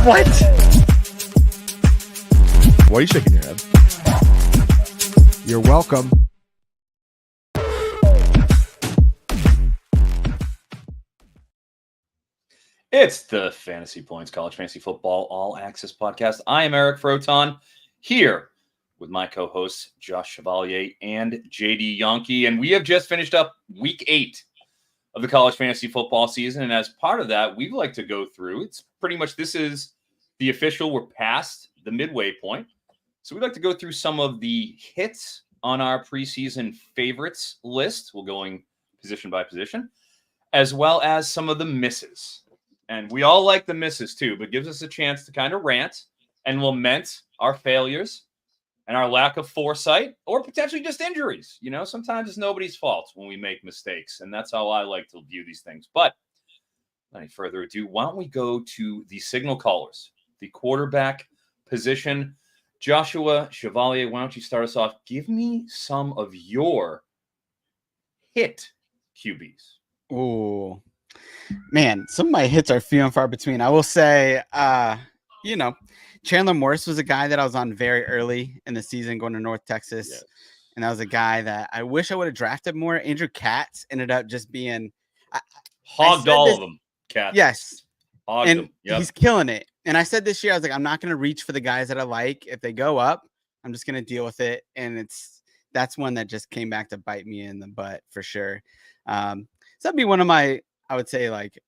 What? Why are you shaking your head? You're welcome. It's the Fantasy Points College Fantasy Football All Access Podcast. I am Eric Froton here with my co-hosts Josh Chevalier and JD Yonke, and we have just finished up week 8 of the college fantasy football season. And as part of that, we'd like to go through, it's pretty much, this is the official, we're past the midway point. So we'd like to go through some of the hits on our preseason favorites list. We're going position by position, as well as some of the misses. And we all like the misses too, but gives us a chance to kind of rant and lament our failures and our lack of foresight, or potentially just injuries. You know, sometimes it's nobody's fault when we make mistakes, and that's how I like to view these things. But without any further ado, why don't we go to the signal callers, the quarterback position. Joshua Chevalier, why don't you start us off? Give me some of your hit QBs. Oh, man, some of my hits are few and far between. I will say, Chandler Morris was a guy that I was on very early in the season going to North Texas. Yes. And that was a guy that I wish I would have drafted more. Andrew Katz ended up just being hogged all of them. Katz. Yes. Hogged and them. Yep. He's killing it. And I said this year, I was like, I'm not going to reach for the guys that I like. If they go up, I'm just going to deal with it. And that's one that just came back to bite me in the butt for sure. So that'd be one of my, I would say, like,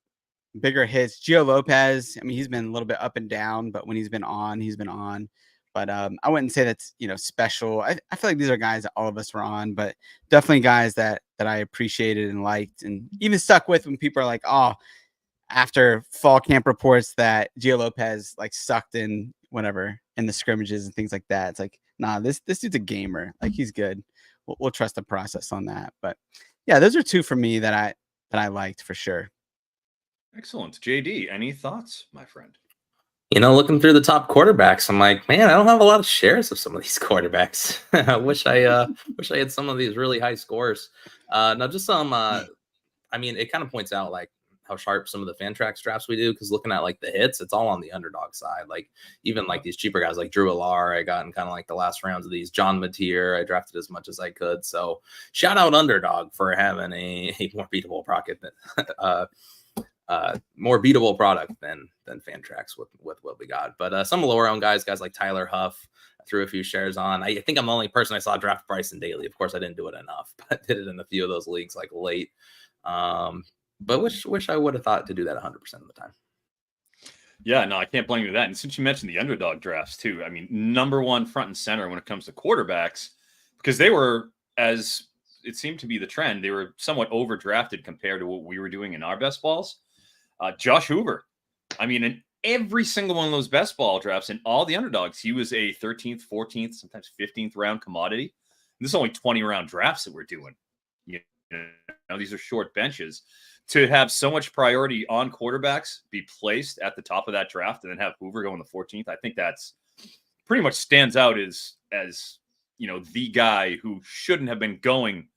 bigger hits. Gio Lopez, I mean, he's been a little bit up and down, but when he's been on, he's been on. But I wouldn't say that's, special. I feel like these are guys that all of us were on, but definitely guys that I appreciated and liked and even stuck with when people are like, oh, after fall camp reports that Gio Lopez like sucked in whatever in the scrimmages and things like that. It's like, nah, this dude's a gamer. Like, he's good. We'll trust the process on that. But yeah, those are two for me that I liked for sure. Excellent. JD, any thoughts, my friend? Looking through the top quarterbacks, I'm like, man, I don't have a lot of shares of some of these quarterbacks. I wish I had some of these really high scores. Now, just some, it kind of points out like how sharp some of the Fantrax drafts we do, because looking at like the hits, it's all on the underdog side. Like even like these cheaper guys like Drew Alar, I got in kind of like the last rounds of these. John Mateer, I drafted as much as I could. So shout out underdog for having a more beatable product than Fantrax with what we got. But some lower owned guys like Tyler Huff, I threw a few shares on. I think I'm the only person I saw draft Bryson Daly. Of course, I didn't do it enough, but did it in a few of those leagues like late. But wish I would have thought to do that 100% of the time. Yeah, no, I can't blame you for that. And since you mentioned the underdog drafts too, I mean, number one front and center when it comes to quarterbacks, because they were, as it seemed to be the trend, they were somewhat overdrafted compared to what we were doing in our best balls. Josh Hoover, I mean, in every single one of those best ball drafts and all the underdogs, he was a 13th, 14th, sometimes 15th round commodity. And this is only 20 round drafts that we're doing. These are short benches. To have so much priority on quarterbacks be placed at the top of that draft and then have Hoover go in the 14th, I think that's pretty much stands out as the guy who shouldn't have been going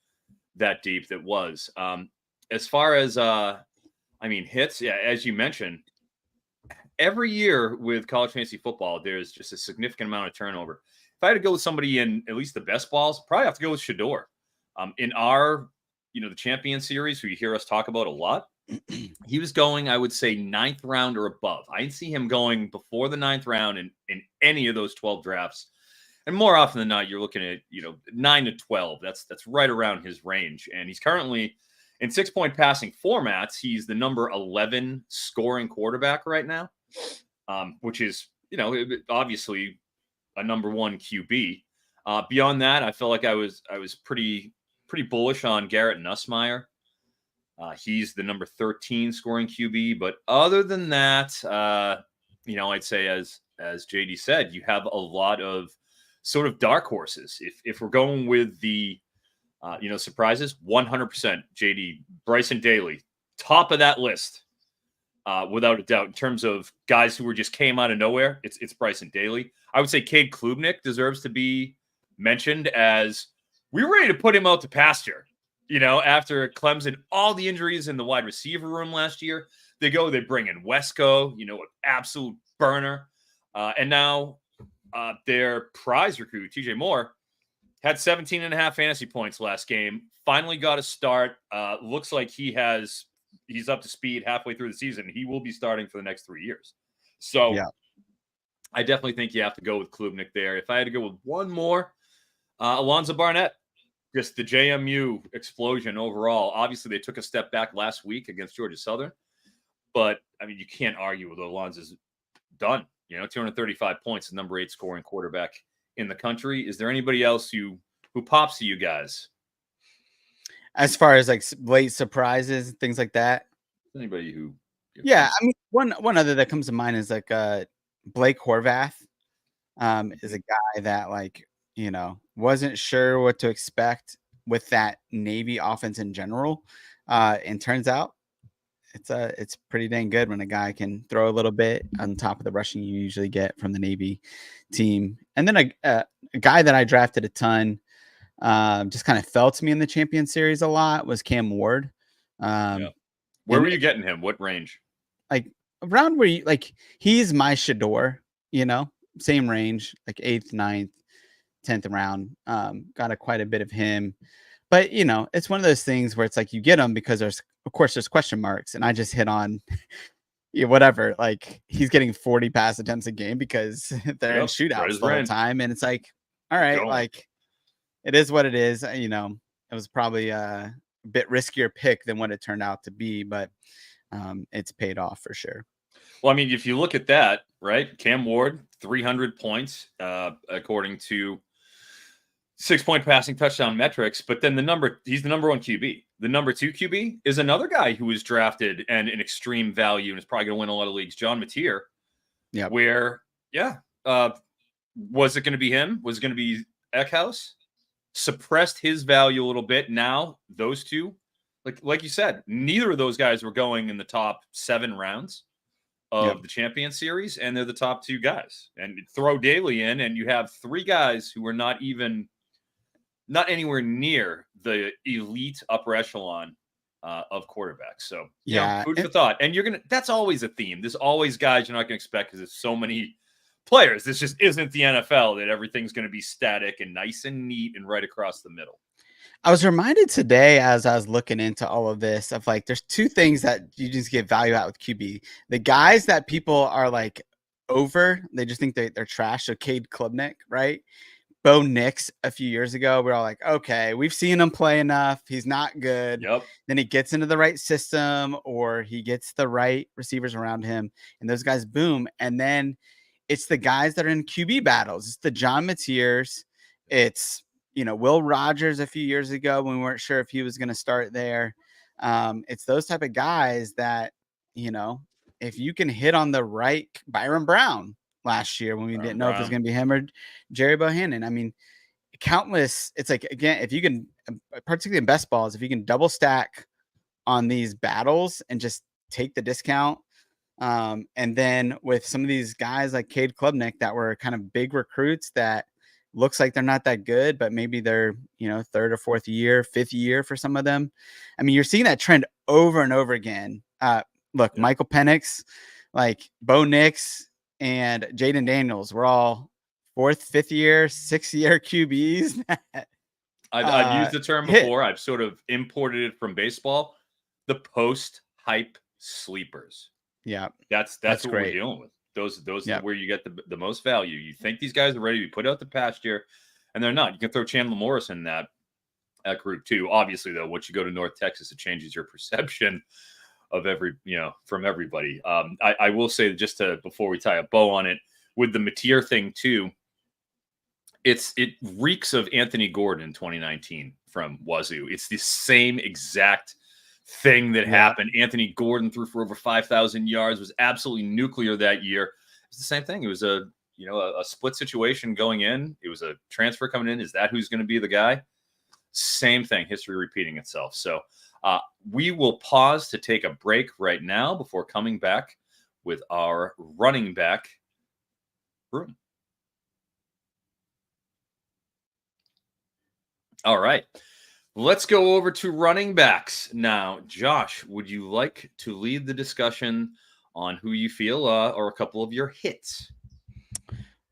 that deep that was. As far as hits, yeah, as you mentioned, every year with college fantasy football, there's just a significant amount of turnover. If I had to go with somebody in at least the best balls, probably have to go with Shador. In our the Champion Series, who you hear us talk about a lot, he was going, I would say, 9th round or above. I didn't see him going before the 9th round in any of those 12 drafts. And more often than not, you're looking at, 9 to 12. That's right around his range. And he's currently in 6-point passing formats. He's the number 11 scoring quarterback right now, which is, obviously a number one QB. Beyond that, I felt like I was pretty bullish on Garrett Nussmeier. He's the number 13 scoring QB. But other than that, I'd say as JD said, you have a lot of sort of dark horses. If we're going with the, surprises, 100% JD, Bryson Daly, top of that list, without a doubt. In terms of guys who just came out of nowhere, it's Bryson Daly. I would say Cade Klubnik deserves to be mentioned as we were ready to put him out to pasture, after Clemson, all the injuries in the wide receiver room last year. They bring in Wesco, an absolute burner. And now their prize recruit, TJ Moore, had 17.5 fantasy points last game. Finally got a start. Looks like he's up to speed halfway through the season. He will be starting for the next 3 years. So Yeah. I definitely think you have to go with Klubnik there. If I had to go with one more, Alonzo Barnett, just the JMU explosion overall. Obviously, they took a step back last week against Georgia Southern, but I mean, you can't argue with Alonzo's done. 235 points, the number 8 scoring quarterback in the country. Is there anybody else who pops to you guys? As far as like late surprises, things like that. Anybody who? Yeah, I mean, one other that comes to mind is like Blake Horvath. Is a guy that wasn't sure what to expect with that Navy offense in general, and turns out it's pretty dang good when a guy can throw a little bit on top of the rushing you usually get from the Navy team. And then a guy that I drafted a ton, just kind of fell to me in the Champion Series a lot, was Cam Ward. Where were you getting him? What range? Like around where he's my Shador, same range, like 8th, 9th, 10th round. Got quite a bit of him. But it's one of those things where it's like you get him because there's question marks, and I just hit on whatever. Like he's getting 40 pass attempts a game because they're in shootouts the whole time, and it's like, all right, like it is what it is. It was probably a bit riskier pick than what it turned out to be, but it's paid off for sure. Well, I mean, if you look at that, right? Cam Ward, 300 points, according to 6-point passing touchdown metrics. But then he's the number 1 QB. The number 2 QB is another guy who was drafted and an extreme value and is probably going to win a lot of leagues, John Mateer. Yeah. Where, was it going to be him? Was it going to be Eckhouse? Suppressed his value a little bit. Now, those two, like you said, neither of those guys were going in the top 7 rounds of the Champion Series, and they're the top 2 guys. And throw Daly in, and you have 3 guys who are not anywhere near the elite upper echelon of quarterbacks. So food for thought. And that's always a theme. There's always guys you're not going to expect because there's so many players. This just isn't the NFL that everything's going to be static and nice and neat and right across the middle. I was reminded today as I was looking into all of this of there's 2 things that you just get value out with QB. The guys that people are over, they just think they're trash. So Cade Klubnik, right? Bo Nix a few years ago, we're all like, okay, we've seen him play enough. He's not good. Yep. Then he gets into the right system, or he gets the right receivers around him, and those guys boom. And then it's the guys that are in QB battles. It's the John Mateers. It's Will Rogers a few years ago when we weren't sure if he was going to start there. It's those type of guys that, if you can hit on the right, Byron Brown last year when we didn't know if it was going to be him or Jerry Bohannon. I mean, countless. It's like, again, if you can, particularly in best balls, if you can double stack on these battles and just take the discount. And then with some of these guys like Cade Klubnik that were kind of big recruits that looks like they're not that good, but maybe they're, 3rd or 4th year, 5th year for some of them. I mean, you're seeing that trend over and over again. Michael Penix, Bo Nix and Jaden Daniels were all 4th, 5th year, 6th year QBs. I've used the term before. I've sort of imported it from baseball. The post-hype sleepers. Yeah. That's what great. We're dealing with. Those are where you get the most value. You think these guys are ready to be put out the pasture, and they're not. You can throw Chandler Morris in that group too. Obviously, though, once you go to North Texas, it changes your perception of from everybody. I will say, just before we tie a bow on it, with the Mateer thing too, it reeks of Anthony Gordon in 2019 from Wazoo. It's the same exact thing that happened. Anthony Gordon threw for over 5,000 yards, was absolutely nuclear that year. It's the same thing. It was a split situation going in. It was a transfer coming in. Is that who's going to be the guy? Same thing. History repeating itself. So we will pause to take a break right now before coming back with our running back room. All right. Let's go over to running backs now. Josh, would you like to lead the discussion on who you feel are a couple of your hits.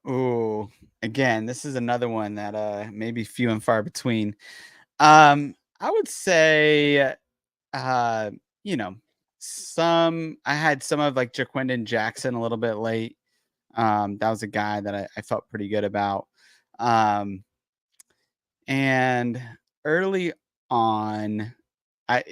Ooh, again, this is another one that maybe few and far between. I would say, uh, you know, I had some of like Jaquindon Jackson a little bit late. That was a guy that I felt pretty good about. And early on, I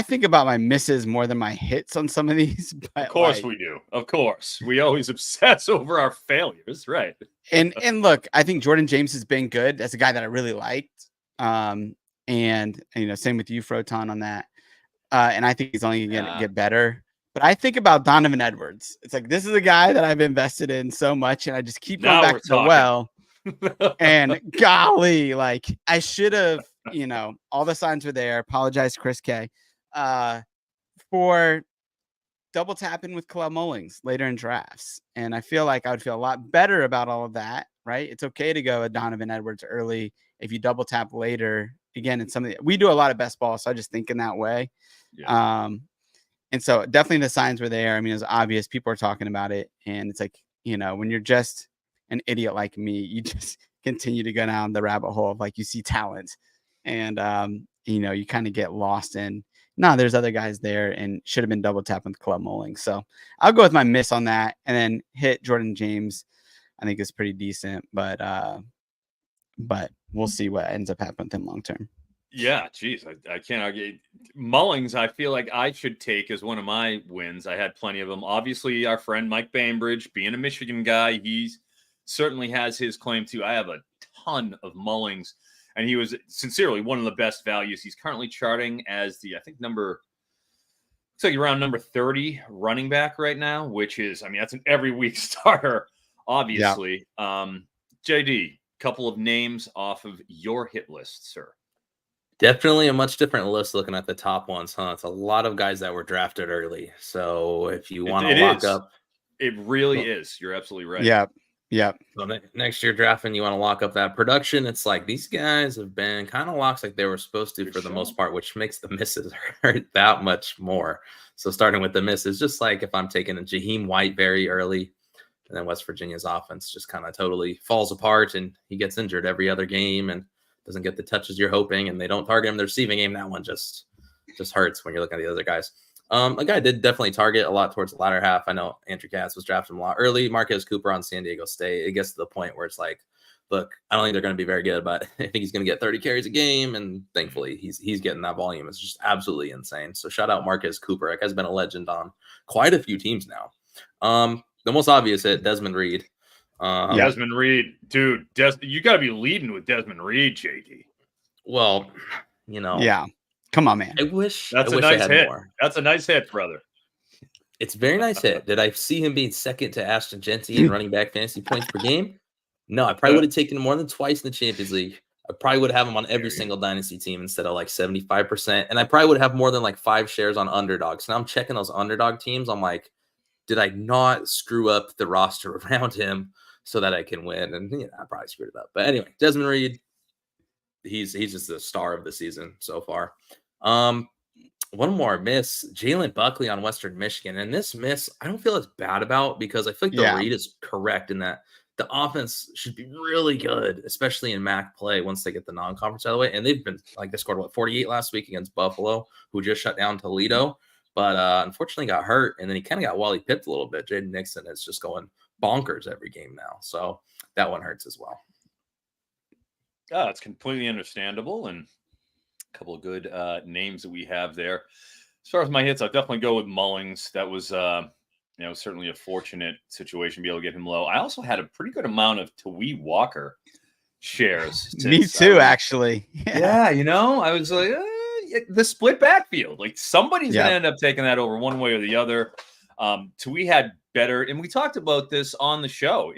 think about my misses more than my hits on some of these, Of but course we do. Of course. We always obsess over our failures, right? and look, I think Jordan James has been good. That's a guy that I really liked. And same with you, Froton, on that. And I think he's only gonna get better. But I think about Donovan Edwards. It's like this is a guy that I've invested in so much, and I just keep going back to the well. And golly, like I should have, all the signs were there. Apologize, Chris K, for double tapping with Kalel Mullings later in drafts. And I feel like I would feel a lot better about all of that, right? It's okay to go with Donovan Edwards early if you double tap later. Again, it's something we do a lot of best ball, so I just think in that way. Yeah. And so definitely the signs were there. I mean, it was obvious. People are talking about it. And it's like, when you're just an idiot like me, you just continue to go down the rabbit hole of like you see talent. And you kind of get lost in there's other guys there and should have been double tapping with Kalel Mullings. So I'll go with my miss on that and then hit Jordan James. I think is pretty decent, but we'll see what ends up happening with him long term. Yeah, geez, I can't argue. Mullings, I feel like I should take as one of my wins. I had plenty of them. Obviously, our friend Mike Bainbridge, being a Michigan guy, he certainly has his claim to. I have a ton of Mullings, and he was sincerely one of the best values. He's currently charting as looks like around number 30 running back right now, which is, that's an every week starter, obviously. Yeah. JD, couple of names off of your hit list, sir. Definitely a much different list looking at the top ones, huh? It's a lot of guys that were drafted early. So if you want to lock up. It really is. You're absolutely right. Yeah. Yeah. So next year drafting, you want to lock up that production. It's like these guys have been kind of locks like they were supposed to for the most part, which makes the misses hurt that much more. So starting with the misses, just like if I'm taking a Jaheim White very early, and then West Virginia's offense just kind of totally falls apart and he gets injured every other game and doesn't get the touches you're hoping, and they don't target him the receiving game. That one just hurts when you're looking at the other guys. A guy did definitely target a lot towards the latter half. I know Andrew Katz was drafting a lot early. Marquez Cooper on San Diego State. It gets to the point where it's like, look, I don't think they're going to be very good, but I think he's going to get 30 carries a game, and thankfully he's getting that volume. It's just absolutely insane. So shout out Marquez Cooper. That guy's been a legend on quite a few teams now. The most obvious hit, Desmond Reed. Desmond Reed, dude, you got to be leading with Desmond Reed, JD. Well, yeah, come on, man. I wish that's a nice hit. More. That's a nice hit, brother. It's a very nice hit. Did I see him being second to Ashton Genty in running back fantasy points per game? No, I probably would have taken him more than twice in the Champions League. I probably would have him on every single dynasty team instead of like 75%. And I probably would have more than like 5 shares on underdogs. Now I'm checking those underdog teams. I'm like, did I not screw up the roster around him so that I can win? And I probably screwed it up. But anyway, Desmond Reed, he's just the star of the season so far. One more miss, Jalen Buckley on Western Michigan. And this miss, I don't feel as bad about because I feel like the read is correct in that the offense should be really good, especially in MAC play once they get the non-conference out of the way. And they've been like, they scored 48 last week against Buffalo, who just shut down Toledo. But unfortunately got hurt, and then he kind of got Wally pipped a little bit. Jaden Nixon is just going bonkers every game now. So that one hurts as well. Yeah, it's completely understandable, and a couple of good names that we have there. As far as my hits, I'll definitely go with Mullings. That was certainly a fortunate situation to be able to get him low. I also had a pretty good amount of Tawee Walker shares. Me too, actually. Yeah, I was like, the split backfield, like somebody's going to end up taking that over one way or the other. Tawee had better, and we talked about this on the show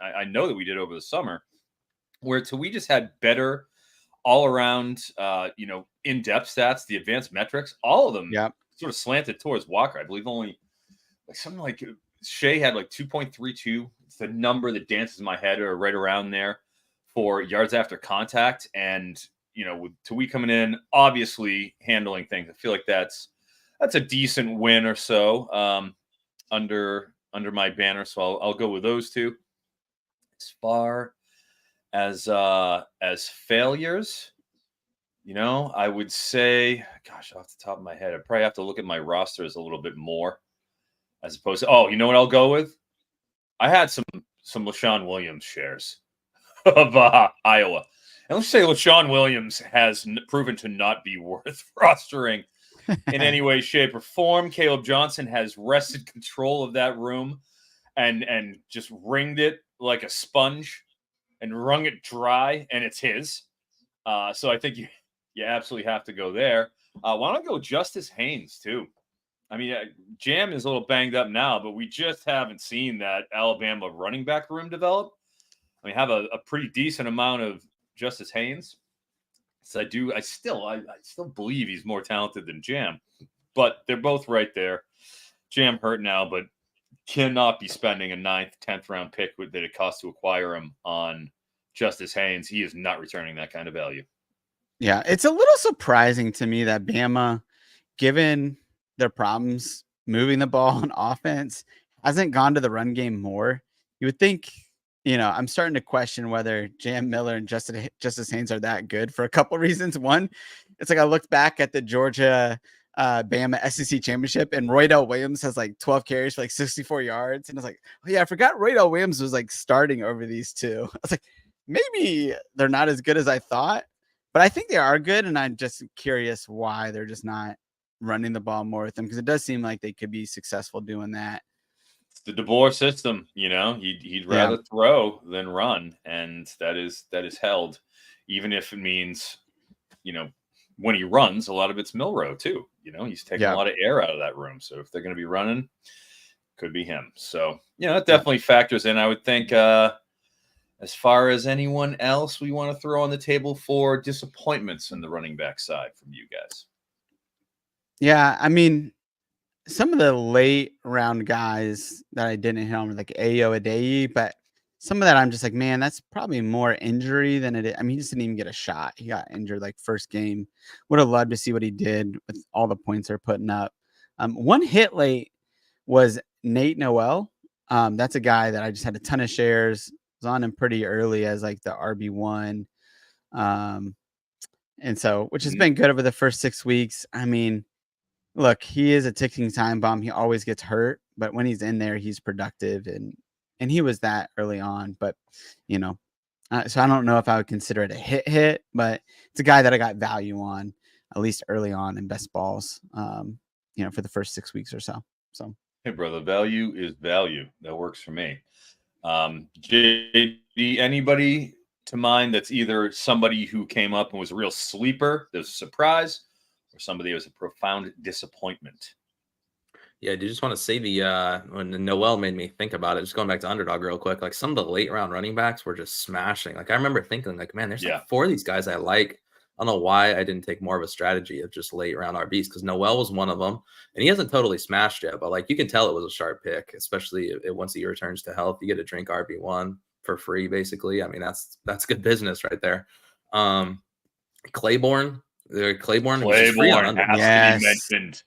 I know that we did over the summer, where Tawee just had better all around, in-depth stats, the advanced metrics, all of them sort of slanted towards Walker. I believe only like something like Shea had like 2.32. It's the number that dances in my head, or right around there, for yards after contact. And with Tawee coming in, obviously handling things, I feel like that's that's a decent win or so under my banner. So I'll go with those two. As far as failures, I would say, gosh, off the top of my head, I probably have to look at my rosters a little bit more, as opposed to, oh, you know what I'll go with? I had some LaShawn Williams shares of Iowa. And let's say LaShawn Williams has proven to not be worth rostering in any way, shape, or form. Caleb Johnson has wrested control of that room and just wringed it like a sponge and wrung it dry, and it's his. So I think you absolutely have to go there. Why don't I go Justice Haynes too? I mean, Jam is a little banged up now, but we just haven't seen that Alabama running back room develop. I mean, have a pretty decent amount of Justice Haynes. So I still believe he's more talented than Jam, but they're both right there. Jam hurt now, but cannot be spending a 9th, 10th round pick that it costs to acquire him on Justice Haynes. He is not returning that kind of value. Yeah, it's a little surprising to me that Bama, given their problems moving the ball on offense, hasn't gone to the run game more. You would think, I'm starting to question whether Jam Miller and Justice Haynes are that good for a couple reasons. One, it's like I looked back at the Georgia Bama SEC championship, and Roydell Williams has like 12 carries for like 64 yards. And I was like, oh yeah, I forgot Roydell Williams was like starting over these two. I was like, maybe they're not as good as I thought, but I think they are good. And I'm just curious why they're just not running the ball more with them, because it does seem like they could be successful doing that. It's the DeBoer system, he'd rather throw than run, and that is held, even if it means, when he runs, a lot of it's Milrow too. He's taking a lot of air out of that room. So if they're going to be running, could be him. So it definitely factors in. I would think, as far as anyone else we want to throw on the table for disappointments in the running back side from you guys. Yeah, I mean, some of the late round guys that I didn't hit on were like Ayo Adeyi, but some of that I'm just like, man, that's probably more injury than it is. I mean, he just didn't even get a shot. He got injured like first game. Would have loved to see what he did with all the points they're putting up. One hit late was Nate Noel. That's a guy that I just had a ton of shares. Was on him pretty early as like the RB1. And so, which has been good over the first 6 weeks. I mean, look, he is a ticking time bomb. He always gets hurt, but when he's in there, he's productive, and he was that early on. But so I don't know if I would consider it a hit, but it's a guy that I got value on, at least early on in best balls, for the first 6 weeks or so. So hey, brother, value is value. That works for me. JD, anybody to mind that's either somebody who came up and was a real sleeper, there's a surprise, or somebody who was a profound disappointment? Yeah, I do just want to say when Noel made me think about it, just going back to underdog real quick, like some of the late round running backs were just smashing. Like I remember thinking like, man, there's like 4 of these guys I like. I don't know why I didn't take more of a strategy of just late round RBs, because Noel was one of them, and he hasn't totally smashed yet, but like you can tell it was a sharp pick, especially once he returns to health. You get a drink RB1 for free, basically. I mean, that's good business right there. Claiborne is free on has to be mentioned.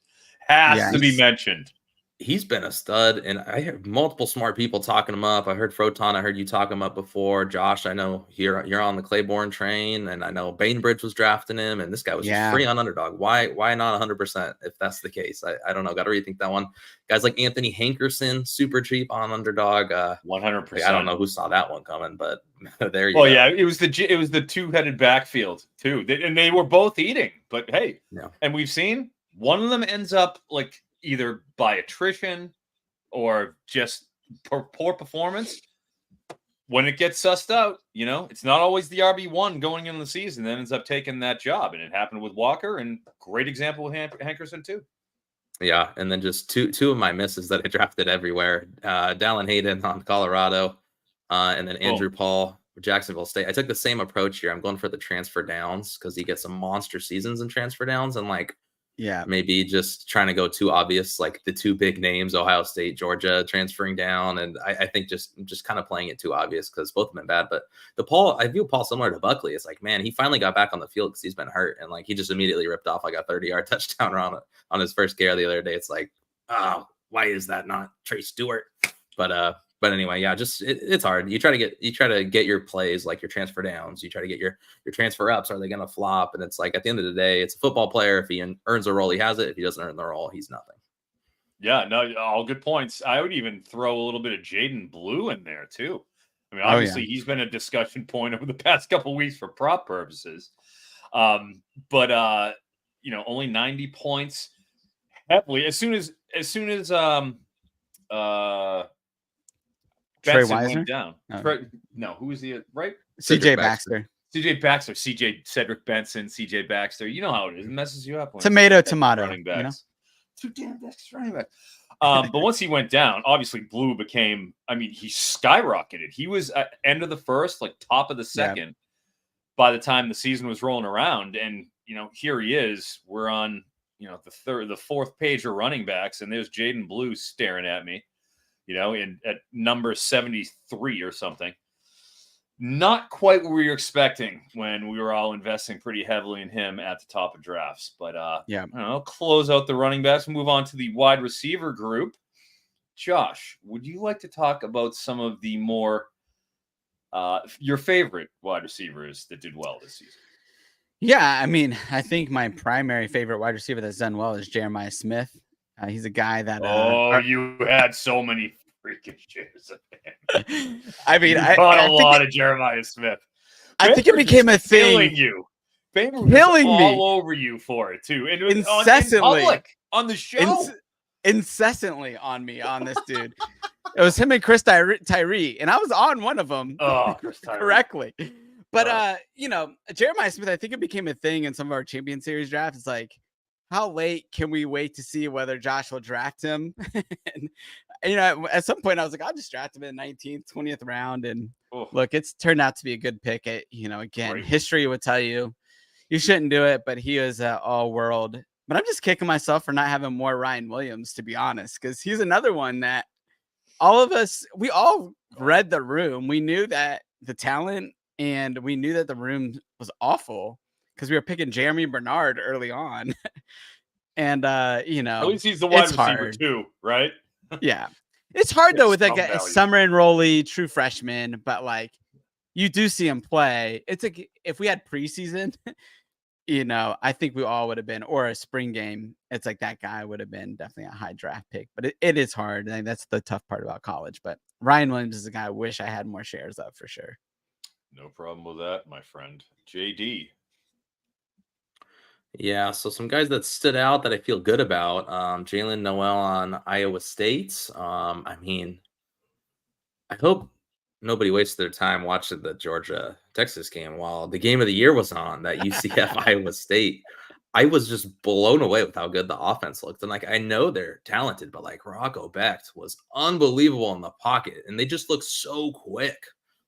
Has to be mentioned. He's been a stud, and I heard multiple smart people talking him up. I heard Froton. I heard you talk him up before. Josh, I know you're on the Claiborne train, and I know Bainbridge was drafting him, and this guy was just free on underdog. Why not 100% if that's the case? I don't know. Got to rethink that one. Guys like Anthony Hankerson, super cheap on underdog. 100%. I don't know who saw that one coming, but there you go. Well, yeah, it was the two-headed backfield too, and they were both eating. But hey, and we've seen one of them ends up like either by attrition or just poor performance. When it gets sussed out, it's not always the RB1 going into the season that ends up taking that job. And it happened with Walker, and great example with Hankerson too. Yeah, and then just two of my misses that I drafted everywhere. Dallin Hayden on Colorado, and then Andrew Paul, Jacksonville State. I took the same approach here. I'm going for the transfer downs because he gets some monster seasons in transfer downs, and like Yeah. maybe just trying to go too obvious, like the two big names, Ohio State, Georgia, transferring down. And I think just kind of playing it too obvious because both of them bad. But I view Paul similar to Buckley. It's like, man, he finally got back on the field because he's been hurt. And like he just immediately ripped off like a 30-yard touchdown run on his first carry the other day. It's like, oh, why is that not Trey Stewart? But anyway, yeah, just it's hard. You try to get your plays, like your transfer downs. You try to get your transfer ups. Are they going to flop? And it's like at the end of the day, it's a football player. If he earns a role, he has it. If he doesn't earn the role, he's nothing. Yeah, no, all good points. I would even throw a little bit of Jaden Blue in there too. I mean, obviously he's been a discussion point over the past couple of weeks for prop purposes. But only 90 points. Heavily as soon as Trey Benson Weiser went down. Oh. No, who was the right? CJ Baxter. CJ Baxter, Cedric Benson, CJ Baxter. You know how it is. It messes you up. When Tomato. Running backs. Two damn backs running backs. But once he went down, obviously Blue became, he skyrocketed. He was at end of the first, like top of the second by the time the season was rolling around. And, here he is. We're on, the fourth page of running backs, and there's Jaden Blue staring at me. At number 73 or something. Not quite what we were expecting when we were all investing pretty heavily in him at the top of drafts. But close out the running backs and move on to the wide receiver group. Josh, would you like to talk about some of the more your favorite wide receivers that did well this season? Yeah, I think my primary favorite wide receiver that's done well is Jeremiah Smith. He's a guy that. You had so many freaking shares of him. I got a lot of Jeremiah Smith. I think it became a thing. Killing you. Killing me. All over you for it, too. And incessantly. In public, on the show. Incessantly on me, on this dude. It was him and Chris Tyree. And I was on one of them correctly. But, Jeremiah Smith, I think it became a thing in some of our Champion Series drafts. It's like, how late can we wait to see whether Josh will draft him? And, at some point I was like, I'll just draft him in the 19th, 20th round. And look, it's turned out to be a good pick. Again, history would tell you shouldn't do it, but he is all world. But I'm just kicking myself for not having more Ryan Williams, to be honest, because he's another one that we all read the room. We knew that the talent and we knew that the room was awful, because we were picking Jeremy Bernard early on. And, at least he's the wide receiver too, right? Yeah. It's hard though with like a summer enrollee, true freshman, but like you do see him play. It's like if we had preseason, I think we all would have been, or a spring game. It's like that guy would have been definitely a high draft pick, but it is hard. I think that's the tough part about college. But Ryan Williams is a guy I wish I had more shares of for sure. No problem with that, my friend. JD. Yeah, so some guys that stood out that I feel good about. Jalen Noel on Iowa State. I hope nobody wasted their time watching the Georgia-Texas game while the game of the year was on, that UCF Iowa State. I was just blown away with how good the offense looked. And I know they're talented, but Rocco Becht was unbelievable in the pocket. And they just look so quick.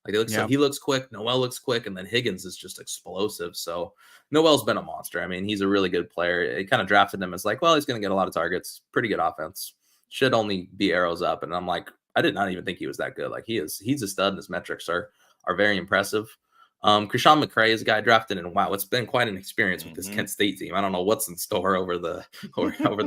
He looks quick, Noel looks quick, and then Higgins is just explosive. So Noel's been a monster. He's a really good player. It kind of drafted him as he's going to get a lot of targets, pretty good offense, should only be arrows up. And I'm like, I did not even think he was that good. He's a stud, and his metrics are very impressive. Krishan McCray is a guy drafted, and wow, it's been quite an experience with this Kent State team. I don't know what's in store over the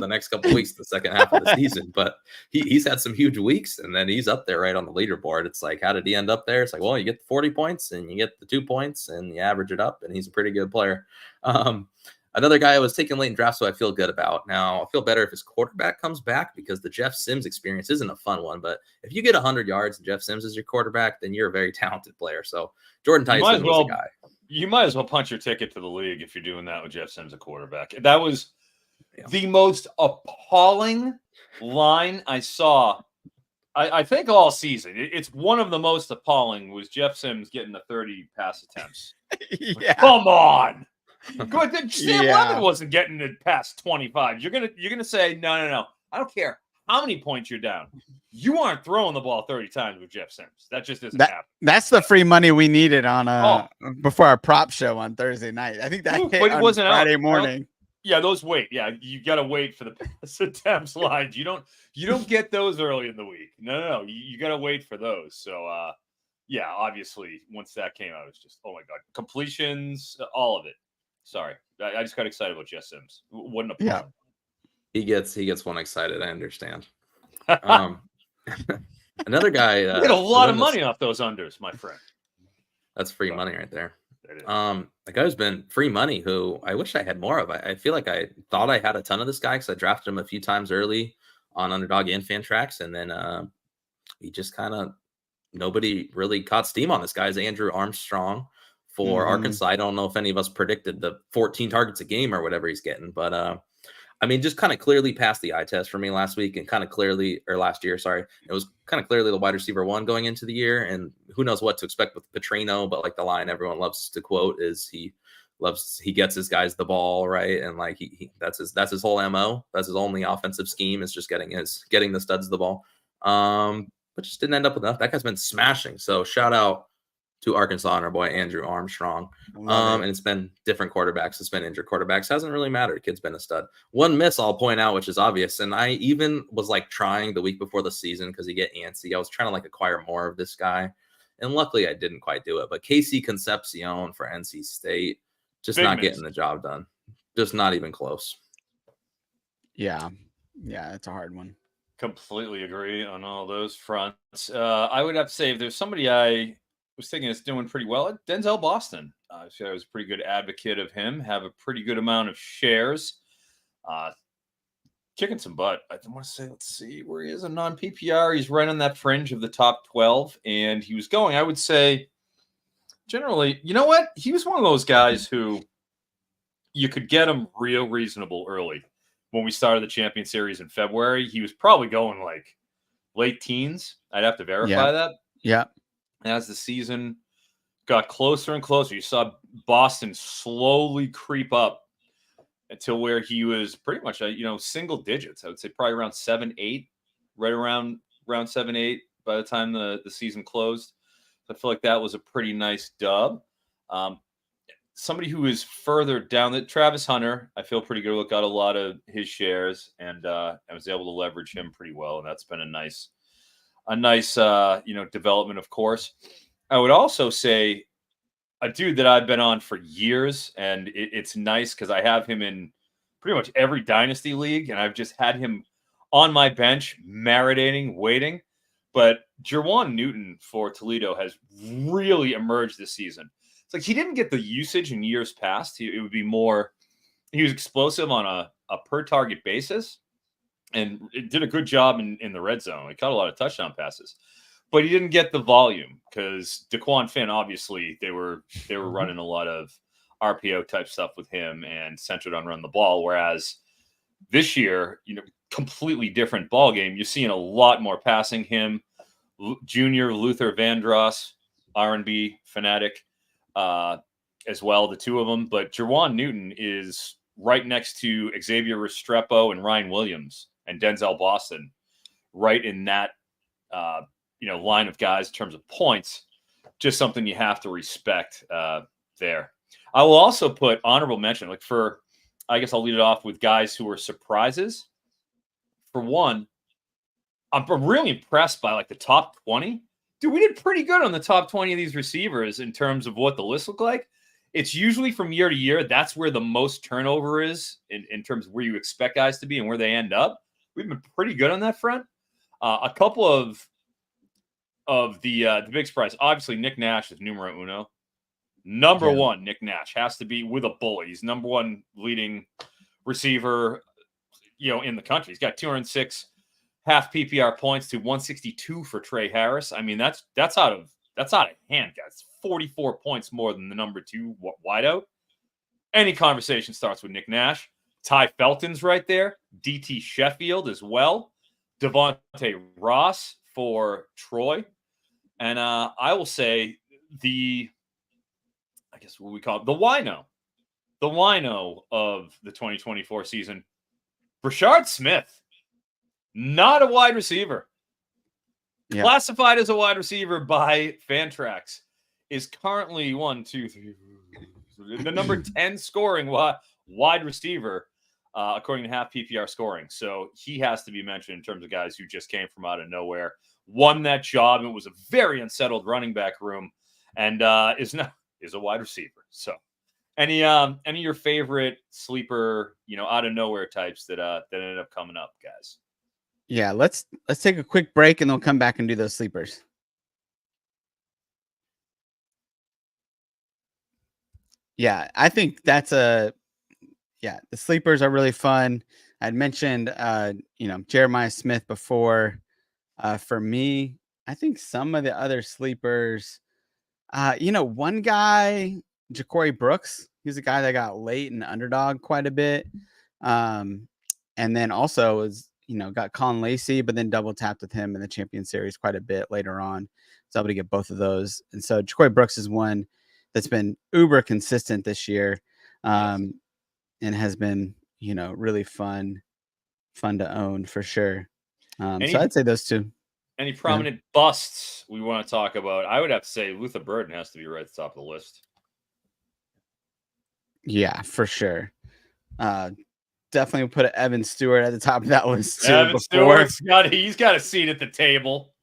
next couple of weeks, the second half of the season, but he's had some huge weeks, and then he's up there right on the leaderboard. It's like, how did he end up there? It's like, well, you get the 40 points and you get the 2 points and you average it up, and he's a pretty good player. Another guy I was taking late in draft, so I feel good about. Now, I feel better if his quarterback comes back, because the Jeff Sims experience isn't a fun one. But if you get 100 yards and Jeff Sims is your quarterback, then you're a very talented player. So Jordan Tyson was a guy. You might as well punch your ticket to the league if you're doing that with Jeff Sims, a quarterback. That was the most appalling line I saw, I think, all season. It's one of the most appalling was Jeff Sims getting the 30 pass attempts. Come on. Sam Levin wasn't getting it past 25. You're gonna say no. I don't care how many points you're down. You aren't throwing the ball 30 times with Jeff Sims. That just isn't happening. That's the free money we needed on before our prop show on Thursday night. I think that hit on Friday morning. Yeah, those wait. Yeah, you got to wait for the pass attempts lines. You don't get those early in the week. No. You got to wait for those. So, yeah, obviously, once that came out, it's just, oh my God, completions, all of it. Sorry, I just got excited about Jess Sims. Wouldn't have Yeah. He gets one excited. I understand. Another guy. You get a lot of money off those unders, my friend. That's free money right there. A guy who's been free money who I wish I had more of. I feel like I thought I had a ton of this guy because I drafted him a few times early on Underdog and Fantrax, and then he just kind of nobody really caught steam on this guy. Is Andrew Armstrong for Arkansas. I don't know if any of us predicted the 14 targets a game or whatever he's getting, but I mean, just kind of clearly passed the eye test for me last week and kind of clearly, or last year, sorry. It was kind of clearly the wide receiver one going into the year, and who knows what to expect with Petrino, but like the line everyone loves to quote is he gets his guys the ball, right? And like that's his whole MO. That's his only offensive scheme is just getting the studs the ball. But just didn't end up with enough. That guy's been smashing. So shout out to Arkansas and our boy Andrew Armstrong. And it's been different quarterbacks. It's been injured quarterbacks. Hasn't really mattered. Kid's been a stud. One miss I'll point out, which is obvious. And I even was like trying the week before the season because you get antsy. I was trying to like acquire more of this guy. And luckily I didn't quite do it. But Casey Concepcion for NC State, just big not miss. Getting the job done. Just not even close. Yeah. Yeah, it's a hard one. Completely agree on all those fronts. I would have to say if there's somebody I was thinking is doing pretty well, Denzel Boston. I was a pretty good advocate of him, have a pretty good amount of shares. Kicking some butt. I want to say, let's see where he is in non-PPR. He's right on that fringe of the top 12, and he was going, I would say, generally, you know what? He was one of those guys who you could get him real reasonable early. When we started the Champion Series in February, he was probably going like late teens. I'd have to verify that. Yeah. As the season got closer and closer, you saw Boston slowly creep up until where he was pretty much, single digits. I would say probably around 7-8, right around 7-8 by the time the season closed. So I feel like that was a pretty nice dub. Somebody who is further down, that Travis Hunter, I feel pretty good. Got a lot of his shares, and I was able to leverage him pretty well, and that's been a nice development. Of course, I would also say a dude that I've been on for years, and it's nice because I have him in pretty much every dynasty league, and I've just had him on my bench, marinating, waiting. But Jerwan Newton for Toledo has really emerged this season. It's like he didn't get the usage in years past. It would be more, he was explosive on a per target basis and it did a good job in the red zone. He caught a lot of touchdown passes, but he didn't get the volume because DeQuan Finn, obviously they were running a lot of RPO type stuff with him and centered on run the ball. Whereas this year, completely different ball game. You're seeing a lot more passing. Him, Junior Luther Vandross, R&B fanatic, as well, the two of them. But Jerwan Newton is right next to Xavier Restrepo and Ryan Williams and Denzel Boston, right in that line of guys in terms of points. Just something you have to respect there. I will also put honorable mention, I guess I'll lead it off with guys who were surprises. For one, I'm really impressed by the top 20. Dude, we did pretty good on the top 20 of these receivers in terms of what the list looked like. It's usually from year to year. That's where the most turnover is in terms of where you expect guys to be and where they end up. We've been pretty good on that front. A couple of the big surprise. Obviously, Nick Nash is numero uno. Number one, Nick Nash has to be with a bullet. He's number one leading receiver, in the country. He's got 206 half PPR points to 162 for Trey Harris. I mean, that's out of hand, guys. 44 points more than the number two wideout. Any conversation starts with Nick Nash. Ty Felton's right there. DT Sheffield as well. Devontae Ross for Troy. And I will say what we call it, the wino of the 2024 season, Brashard Smith. Not a wide receiver. Yeah. Classified as a wide receiver by Fantrax, is currently the number 10 scoring wide receiver according to half PPR scoring. So he has to be mentioned in terms of guys who just came from out of nowhere, won that job. It was a very unsettled running back room, and is a wide receiver. So any of your favorite sleeper, out of nowhere types that ended up coming up, guys? Yeah, let's take a quick break and then we'll come back and do those sleepers. Yeah, I think the sleepers are really fun. I'd mentioned, Jeremiah Smith before. For me, I think some of the other sleepers, one guy, Ja'Cory Brooks, he's a guy that got late and underdog quite a bit. And then also got Colin Lacey, but then double tapped with him in the Champion Series quite a bit later on. So able to get both of those. And so Ja'Cory Brooks is one that's been uber consistent this year. And has been, really fun to own for sure. So I'd say those two. Any prominent busts we want to talk about? I would have to say Luther Burden has to be right at the top of the list. Yeah, for sure. Definitely put Evan Stewart at the top of that list too. Evan Stewart's got a seat at the table.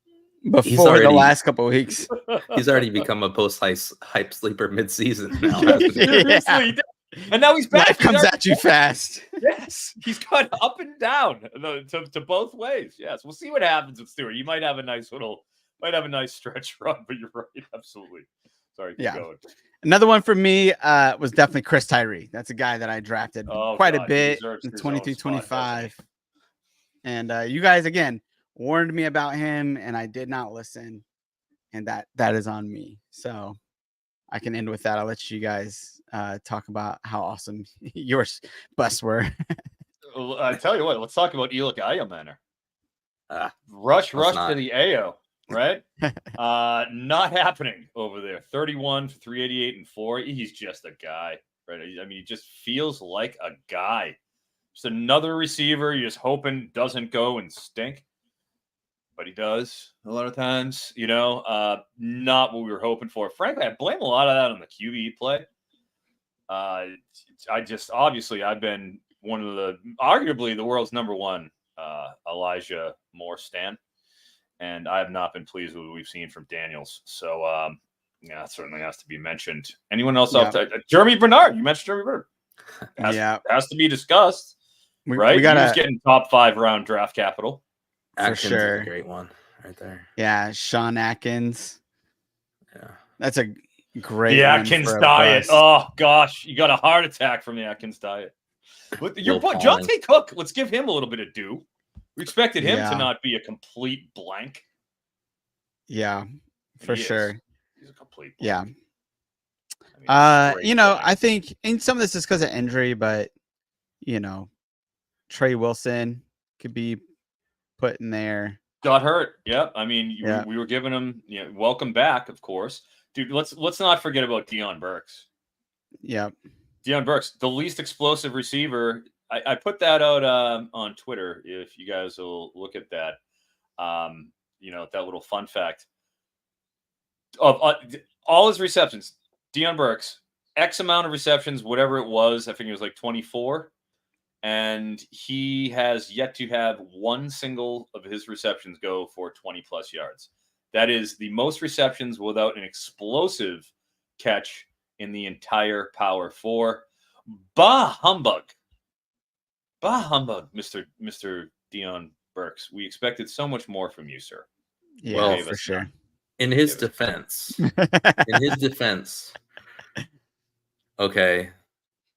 Before the last couple of weeks. He's already become a post-hype sleeper mid-season now. Seriously. And now he's back. Life comes at you fast. Yes, he's gone up and down to both ways. Yes, we'll see what happens with Stewart. You might have a nice stretch run, but you're right, absolutely. Sorry, keep going. Another one for me was definitely Chris Tyree. That's a guy that I drafted quite a bit in 23-25. And you guys again warned me about him, and I did not listen, and that is on me. So I can end with that. I'll let you guys talk about how awesome your busts were. I tell you what, let's talk about Elik Ayelmanner. Rush to the AO, right? Not happening over there. 31 for 388 and 4. He's just a guy, right? I mean, he just feels like a guy. Just another receiver you're just hoping doesn't go and stink. But he does a lot of times, not what we were hoping for. Frankly, I blame a lot of that on the QB play. I've been one of arguably the world's number one Elijah Moore stan, and I have not been pleased with what we've seen from Daniels. So, it certainly has to be mentioned. Anyone else off Jeremy Bernard? You mentioned Jeremy Bernard. Has to be discussed, right? He was getting top 5 round draft capital. Atkins for sure. Is a great one right there. Yeah, Sean Atkins. Yeah. That's a great the Atkins diet. Oh gosh, you got a heart attack from the Atkins diet. Your boy Jonte Cook, let's give him a little bit of due. We expected him to not be a complete blank. Yeah, for sure. He's a complete blank. Yeah. I think some of this is because of injury, but Trey Wilson could be put in there. Got hurt. Yep. I mean, we were giving him welcome back, of course. Dude, let's not forget about Deion Burks. Yep. Deion Burks, the least explosive receiver. I put that out on Twitter. If you guys will look at that, that little fun fact of all his receptions. Deion Burks, X amount of receptions, whatever it was. I think it was like 24. And he has yet to have one single of his receptions go for 20 plus yards. That is the most receptions without an explosive catch in the entire Power 4. Bah humbug. Bah humbug, Mr. Deion Burks. We expected so much more from you, sir. Yeah, for sure. In his defense, okay,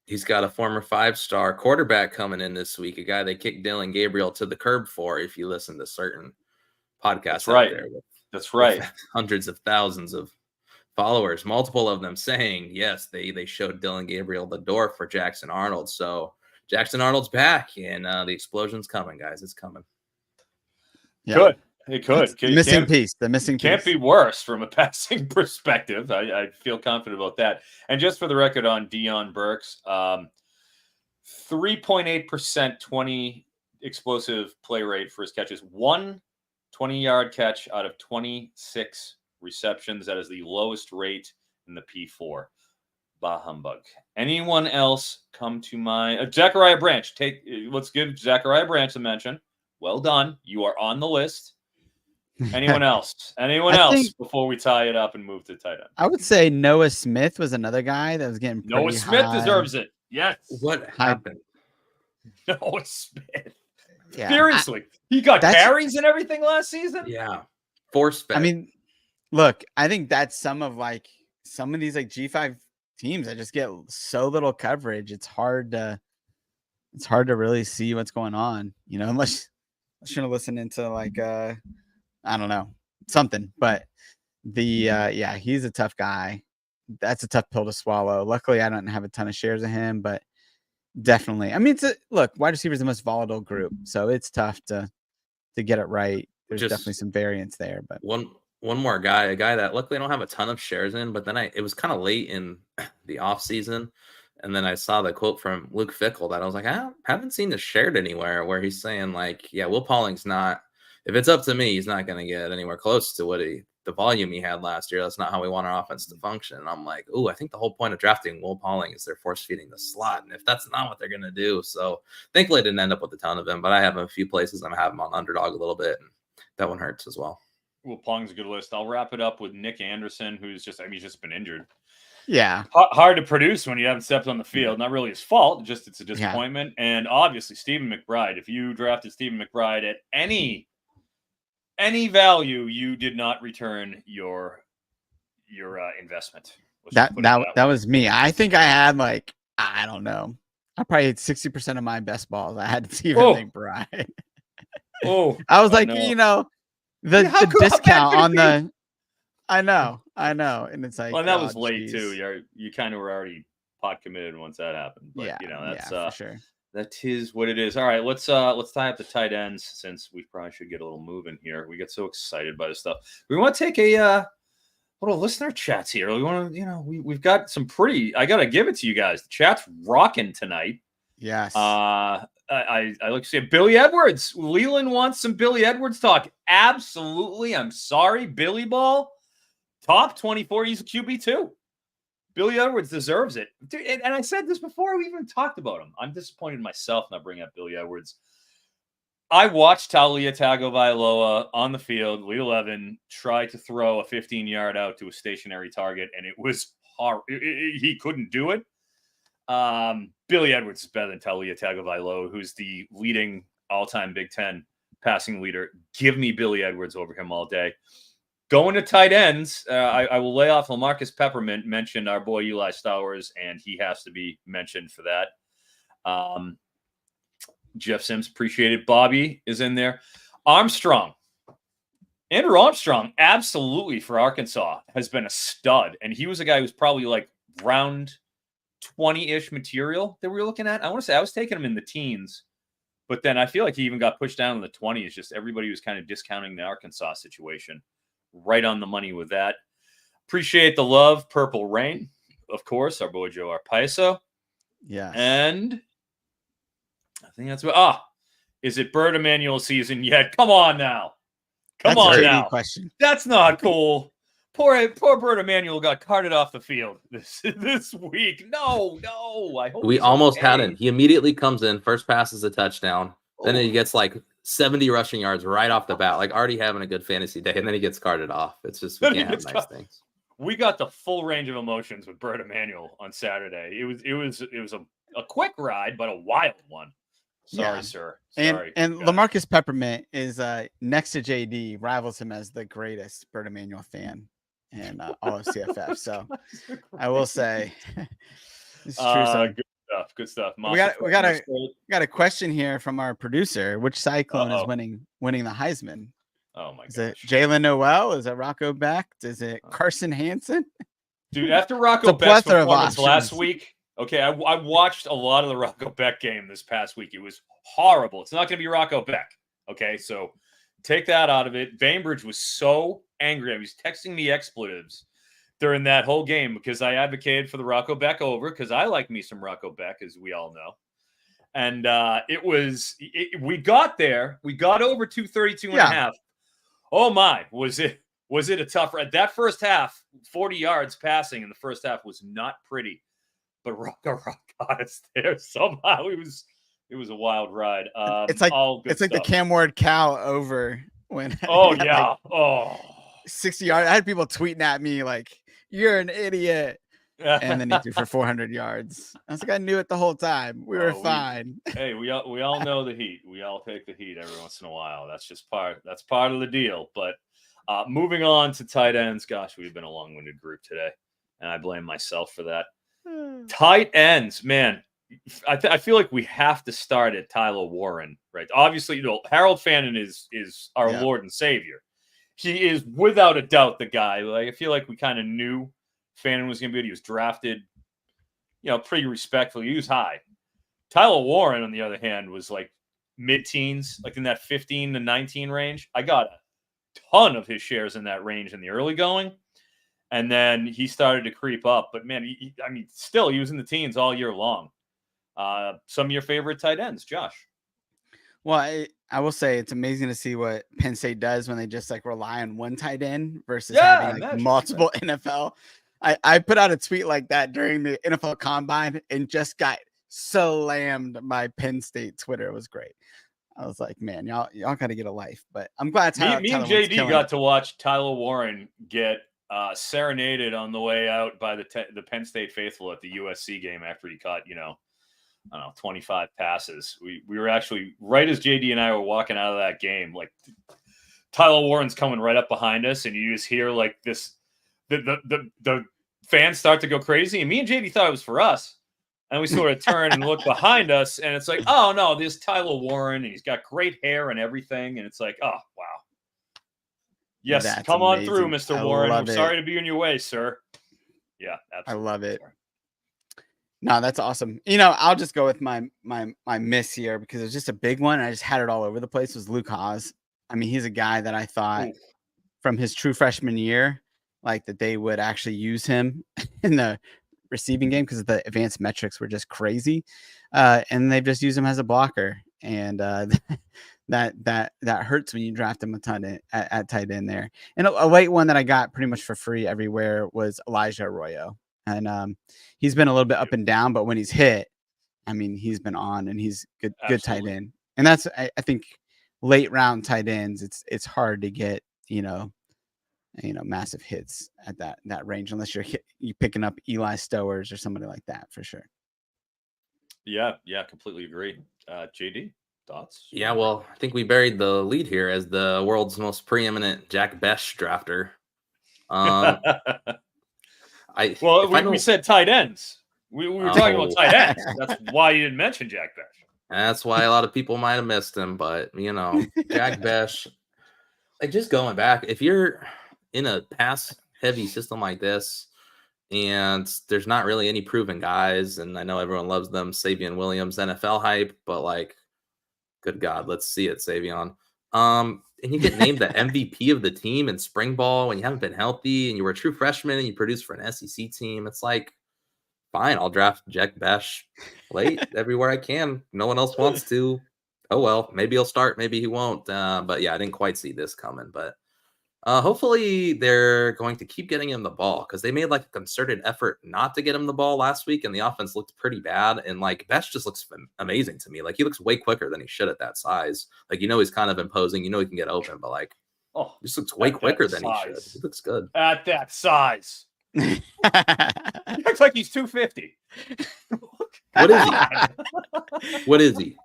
he's got a former 5-star quarterback coming in this week, a guy they kicked Dylan Gabriel to the curb for, if you listen to certain podcasts out there. That's right. With hundreds of thousands of followers, multiple of them saying, yes, they showed Dylan Gabriel the door for Jackson Arnold. So Jackson Arnold's back, and the explosion's coming, guys. It's coming. Yeah. It could. The missing piece. Can't be worse from a passing perspective. I feel confident about that. And just for the record on Deion Burks, 3.8% 20 explosive play rate for his catches. 1 20-yard catch out of 26 receptions. That is the lowest rate in the P4. Bah humbug. Anyone else come to mind? Zachariah Branch. Let's give Zachariah Branch a mention. Well done. You are on the list. Anyone else? Anyone else before we tie it up and move to tight end? I would say Noah Smith was another guy that was getting pretty Noah Smith high. deserves it. Yes. What happened? Noah Smith. Yeah. Seriously. He got carries and everything last season? Yeah. Force fed. I mean, look, I think that's some of these like G5 teams that just get so little coverage. It's hard to really see what's going on, unless you're listening to like I don't know, something. But yeah, he's a tough guy. That's a tough pill to swallow. Luckily, I don't have a ton of shares of him, but definitely. I mean, look, wide receiver is the most volatile group, so it's tough to get it right. There's definitely some variance there, but one more guy, a guy that luckily I don't have a ton of shares in, but then it was kind of late in the off season, and then I saw the quote from Luke Fickle that I was like, I haven't seen this shared anywhere, where he's saying like, yeah, Will Pauling's not. If it's up to me, he's not going to get anywhere close to the volume he had last year. That's not how we want our offense to function. And I'm like, I think the whole point of drafting Will Pauling is they're force feeding the slot. And if that's not what they're going to do, so thankfully I didn't end up with a ton of him, but I have a few places I'm having him on underdog a little bit. And that one hurts as well. Will Pauling's a good list. I'll wrap it up with Nick Anderson, who's he's just been injured. Yeah. Hard to produce when you haven't stepped on the field. Not really his fault, just it's a disappointment. Yeah. And obviously Stephen McBride, if you drafted Stephen McBride at any value, you did not return your investment. That was me. I think I had I don't know. I probably had 60% of my best balls. I had Stephen McBride. I was the discount on the. I know, and it's like. Well, and that was late too. You kind of were already pot committed once that happened. But, that's for sure. That is what it is. All right, let's tie up the tight ends, since we probably should get a little moving here. We get so excited by this stuff. We want to take a little listener chats here. We want to, we've got some pretty. I gotta give it to you guys. The chat's rocking tonight. Yes. I like to say Billy Edwards. Leland wants some Billy Edwards talk. Absolutely. I'm sorry, Billy Ball. Top 24. He's a QB too. Billy Edwards deserves it. Dude, and I said this before we even talked about him. I'm disappointed in myself not bringing up Billy Edwards. I watched Taulia Tagovailoa on the field, lead 11, try to throw a 15-yard out to a stationary target, and it was hard. He couldn't do it. Billy Edwards is better than Taulia Tagovailoa, who's the leading all-time Big Ten passing leader. Give me Billy Edwards over him all day. Going to tight ends, I will lay off LaMarcus Peppermint, mentioned our boy Eli Stowers, and he has to be mentioned for that. Jeff Sims, appreciate it. Bobby is in there. Armstrong. Andrew Armstrong, absolutely, for Arkansas, has been a stud. And he was a guy who's probably like round 20-ish material that we were looking at. I want to say I was taking him in the teens, but then I feel like he even got pushed down in the 20s. Just everybody was kind of discounting the Arkansas situation. Right on the money with that. Appreciate the love. Purple Rain, of course, our boy Joe Arpaiso. Yeah. And I think that's what. Is it Bird Emanuel season yet? Come on now. Come on now. Question. That's not cool. Poor Bird Emanuel got carted off the field this week. No. I hope we almost had him. He immediately comes in. First pass is a touchdown. Then he gets 70 rushing yards right off the bat, already having a good fantasy day, and then he gets carted off. It's just, we can't have nice things. We got the full range of emotions with Bird Emanuel on Saturday. It was a quick ride, but a wild one. Sorry, sir. Sorry. And LaMarcus Peppermint is next to JD, rivals him as the greatest Bird Emanuel fan in all of CFF. So I will say it's true. Good stuff. We got a question here from our producer. Which Cyclone is winning the Heisman? Oh my god! Is it Jalen Noel? Is it Rocco Beck? Is it Carson Hansen? Dude, after Rocco Beck's performance last week, okay, I watched a lot of the Rocco Beck game this past week. It was horrible. It's not going to be Rocco Beck. Okay, so take that out of it. Bainbridge was so angry. He was texting me expletives during that whole game because I advocated for the Rocco Beck over, because I like me some Rocco Beck, as we all know. And we got there. We got over 232 and a half. Oh my, was it a tough ride? That first half, 40 yards passing in the first half was not pretty. but Rocco got us there somehow. It was a wild ride. It's like all good it's like the stuff. Cam Ward cow over when Oh at, yeah. like 60 yards. I had people tweeting at me like, "You're an idiot," and then he threw for 400 yards. I was like, I knew it the whole time. We were fine. Hey, we all know the heat. We all take the heat every once in a while. That's just part of the deal. But moving on to tight ends. Gosh, we've been a long-winded group today, and I blame myself for that. Tight ends, man. I feel like we have to start at Tyler Warren, right? Obviously, Harold Fannin is our Lord and Savior. He is without a doubt the guy. Like, I feel like we kind of knew Fannin was going to be good. He was drafted, pretty respectfully. He was high. Tyler Warren, on the other hand, was like mid-teens, like in that 15 to 19 range. I got a ton of his shares in that range in the early going. And then he started to creep up. But, man, still, he was in the teens all year long. Some of your favorite tight ends, Josh? Well, I will say it's amazing to see what Penn State does when they just like rely on one tight end versus having like multiple NFL. I put out a tweet like that during the NFL Combine and just got slammed by Penn State Twitter. It was great. I was like, man, y'all got to get a life. But I'm glad me and JD got to watch Tyler Warren get serenaded on the way out by the Penn State faithful at the USC game after he caught, 25 passes. We were actually, right as JD and I were walking out of that game, like Tyler Warren's coming right up behind us, and you just hear like this, the fans start to go crazy. And me and JD thought it was for us. And we sort of turn and look behind us, and it's like, oh no, there's Tyler Warren, and he's got great hair and everything. And it's like, oh wow. Yes, that's come amazing. on through, Mr. Warren. I'm sorry to be in your way, sir. Yeah, absolutely. I love it. No, that's awesome. I'll just go with my miss here because it's just a big one. I just had it all over the place. Was Luke Haas. I mean, he's a guy that I thought from his true freshman year, like that they would actually use him in the receiving game because the advanced metrics were just crazy. And they've just used him as a blocker. And that hurts when you draft him a ton at tight end there. And a late one that I got pretty much for free everywhere was Elijah Arroyo. And he's been a little bit up and down, but when he's hit, I mean, he's been on and he's good tight end. And that's, I think, late round tight ends. It's hard to get, massive hits at that range, unless you're picking up Eli Stowers or somebody like that for sure. Yeah, completely agree. JD, thoughts? Yeah, well, I think we buried the lead here as the world's most preeminent Jack Besh drafter. We said tight ends. We were talking about tight ends. That's why you didn't mention Jack Besh. That's why a lot of people might have missed him. But, Jack Besh, like just going back, if you're in a pass-heavy system like this and there's not really any proven guys, and I know everyone loves them, Savion Williams, NFL hype, but like, good God, let's see it, Savion. And you get named the MVP of the team in spring ball when you haven't been healthy and you were a true freshman and you produced for an SEC team. It's like, fine, I'll draft Jack Besh late everywhere I can. No one else wants to. Oh, well, maybe he'll start. Maybe he won't. But yeah, I didn't quite see this coming. But hopefully they're going to keep getting him the ball because they made like a concerted effort not to get him the ball last week, and the offense looked pretty bad. And like Besh just looks amazing to me. Like he looks way quicker than he should at that size. Like he's kind of imposing. He can get open, but like he just looks way quicker than he should. He looks good at that size. He looks like he's 250. What is he? What is he?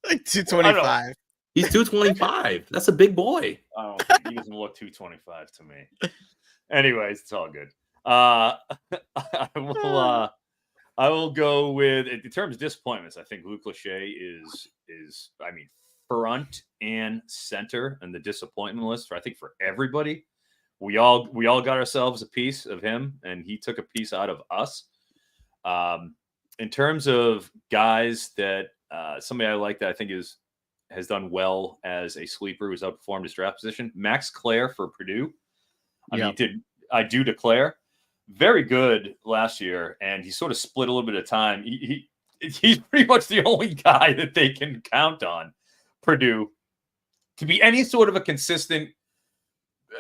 Like 225. He's 225. That's a big boy. I don't think he doesn't look 225 to me. Anyways, it's all good. I will go with, in terms of disappointments, I think Luke Lachey is front and center in the disappointment list. I think for everybody, we all got ourselves a piece of him, and he took a piece out of us. In terms of guys that somebody I like that I think has done well as a sleeper who's outperformed his draft position, Max Clare for Purdue. I do declare very good last year, and he sort of split a little bit of time. He's pretty much the only guy that they can count on, Purdue, to be any sort of a consistent,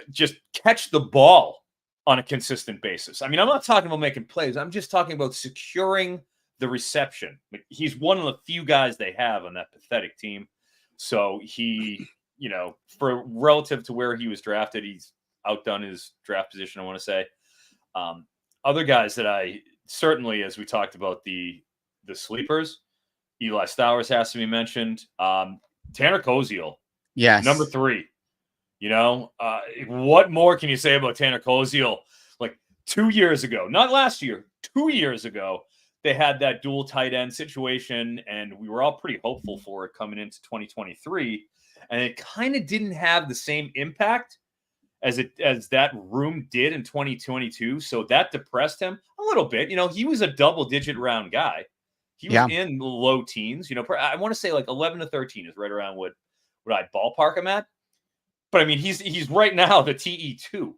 just catch the ball on a consistent basis. I mean, I'm not talking about making plays. I'm just talking about securing the reception. Like, he's one of the few guys they have on that pathetic team. So he, for relative to where he was drafted, he's outdone his draft position, I want to say. Other guys that I certainly, as we talked about the sleepers, Eli Stowers has to be mentioned. Tanner Koziel, Yes. number 3. What more can you say about Tanner Koziel? Like 2 years ago, not last year, 2 years ago, they had that dual tight end situation, and we were all pretty hopeful for it coming into 2023. And it kind of didn't have the same impact as that room did in 2022. So that depressed him a little bit. He was a double-digit round guy. He was in the low teens. I want to say like 11 to 13 is right around what I ballpark him at. But I mean, he's right now the TE2.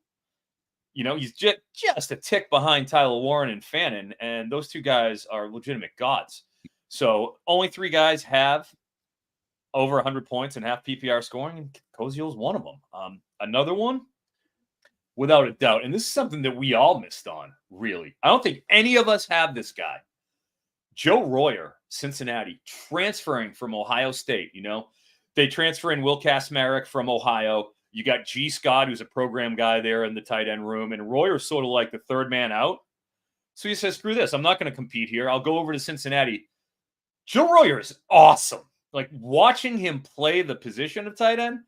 He's just a tick behind Tyler Warren and Fannin, and those two guys are legitimate gods. So only 3 guys have over 100 points and half PPR scoring, and Koziel's one of them. Another one, without a doubt, and this is something that we all missed on, really. I don't think any of us have this guy. Joe Royer, Cincinnati, transferring from Ohio State. They transfer in Will Kasmarek from Ohio. You got G. Scott, who's a program guy there in the tight end room, and Royer's sort of like the third man out. So he says, screw this. I'm not going to compete here. I'll go over to Cincinnati. Joe Royer is awesome. Like, watching him play the position of tight end,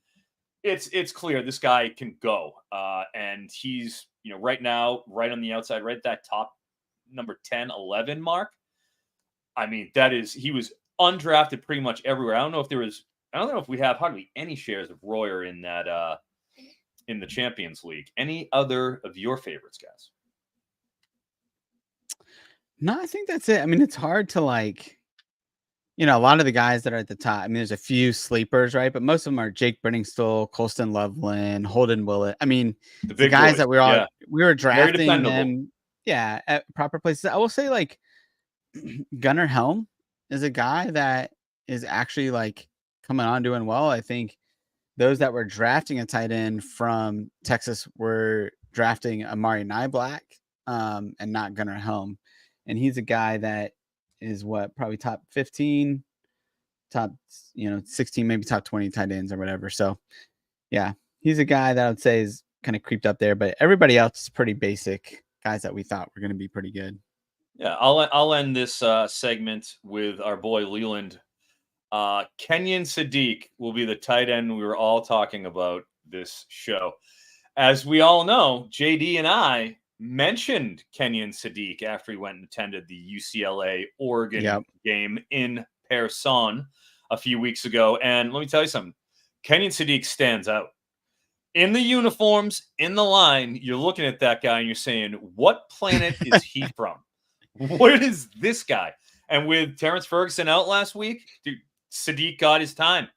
it's clear this guy can go. And he's, right now, right on the outside, right at that top number 10, 11 mark. I mean, he was undrafted pretty much everywhere. I don't know if we have hardly any shares of Royer in that in the Champions League. Any other of your favorites, guys? No, I think that's it. I mean, it's hard to a lot of the guys that are at the top. I mean, there's a few sleepers, right? But most of them are Jake Brenningstool, Colston Loveland, Holden Willett. I mean, the big guys boys that we were drafting them, at proper places. I will say, Gunnar Helm is a guy that is actually coming on doing well. I think those that were drafting a tight end from Texas were drafting Amari Nyblack and not Gunnar Helm. And he's a guy that is probably top 15, top 16, maybe top 20 tight ends or whatever. So yeah, he's a guy that I would say is kind of creeped up there, but everybody else is pretty basic guys that we thought were going to be pretty good. Yeah, I'll end this segment with our boy Leland. Kenyon Sadiq will be the tight end we were all talking about this show. As we all know, JD and I mentioned Kenyon Sadiq after he went and attended the UCLA Oregon game in person a few weeks ago. And let me tell you something. Kenyon Sadiq stands out. In the uniforms, in the line, you're looking at that guy and you're saying, what planet is he from? What is this guy? And with Terrence Ferguson out last week, dude, Sadiq got his time.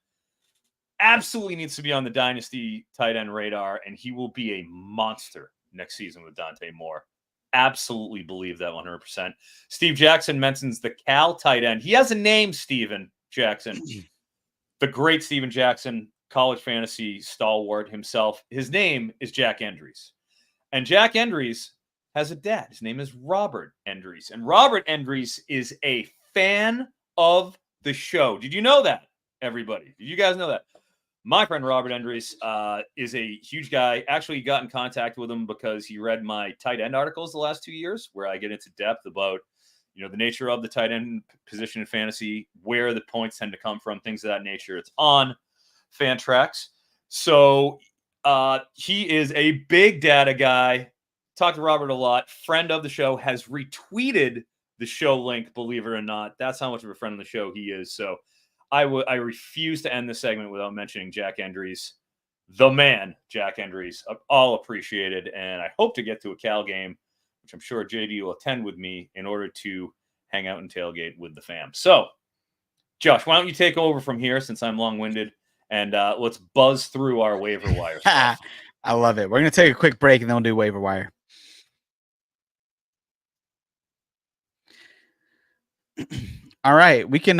Absolutely needs to be on the dynasty tight end radar, and he will be a monster next season with Dante Moore. Absolutely believe that 100%. Steve Jackson mentions the Cal tight end. He has a name, Steven Jackson. The great Steven Jackson, college fantasy stalwart himself. His name is Jack Endries. And Jack Endries has a dad. His name is Robert Endries. And Robert Endries is a fan of the show. Did you know that, everybody? Did you guys know that? My friend Robert Endries is a huge guy. Actually got in contact with him because he read my tight end articles the last 2 years, where I get into depth about, the nature of the tight end position in fantasy, where the points tend to come from, things of that nature. It's on Fantrax. So he is a big data guy. Talked to Robert a lot. Friend of the show, has retweeted the show link, believe it or not. That's how much of a friend of the show he is. So I refuse to end the segment without mentioning Jack Endries, the man, Jack Endries. All appreciated. And I hope to get to a Cal game, which I'm sure JD will attend with me, in order to hang out and tailgate with the fam. So, Josh, why don't you take over from here, since I'm long-winded, and let's buzz through our waiver wire stuff. I love it. We're going to take a quick break and then we'll do waiver wire. All right, we can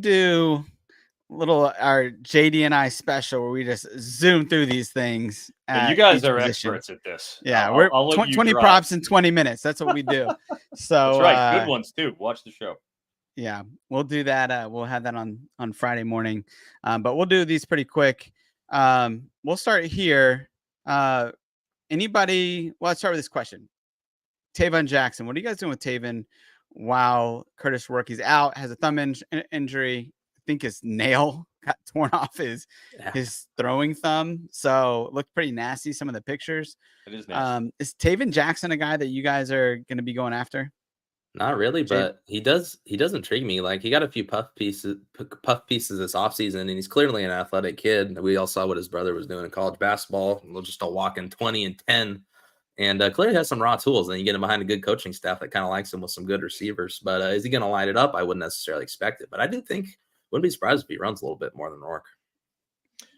do our JD and I special where we just zoom through these things. Yeah, you guys are experts at this. Yeah, I'll let you 20 drive. props in 20 minutes. That's what we do. So that's right. Good ones too. Watch the show. Yeah, we'll do that. We'll have that on Friday morning. But we'll do these pretty quick. We'll start here. Anybody? Well, let's start with this question. Tavon Jackson. What are you guys doing with Tavon while Curtis Rorke's out? Has a thumb injury. I think his nail got torn off his throwing thumb. So it looked pretty nasty. Some of the pictures. It is nasty. Is Tavon Jackson a guy that you guys are going to be going after? Not really, but he does intrigue me. Like, he got a few puff pieces this offseason, and he's clearly an athletic kid. We all saw what his brother was doing in college basketball, just a walking 20 and 10, and clearly has some raw tools. And you get him behind a good coaching staff that kind of likes him with some good receivers. But is he going to light it up? I wouldn't necessarily expect it, but I do think wouldn't be surprised if he runs a little bit more than Rourke.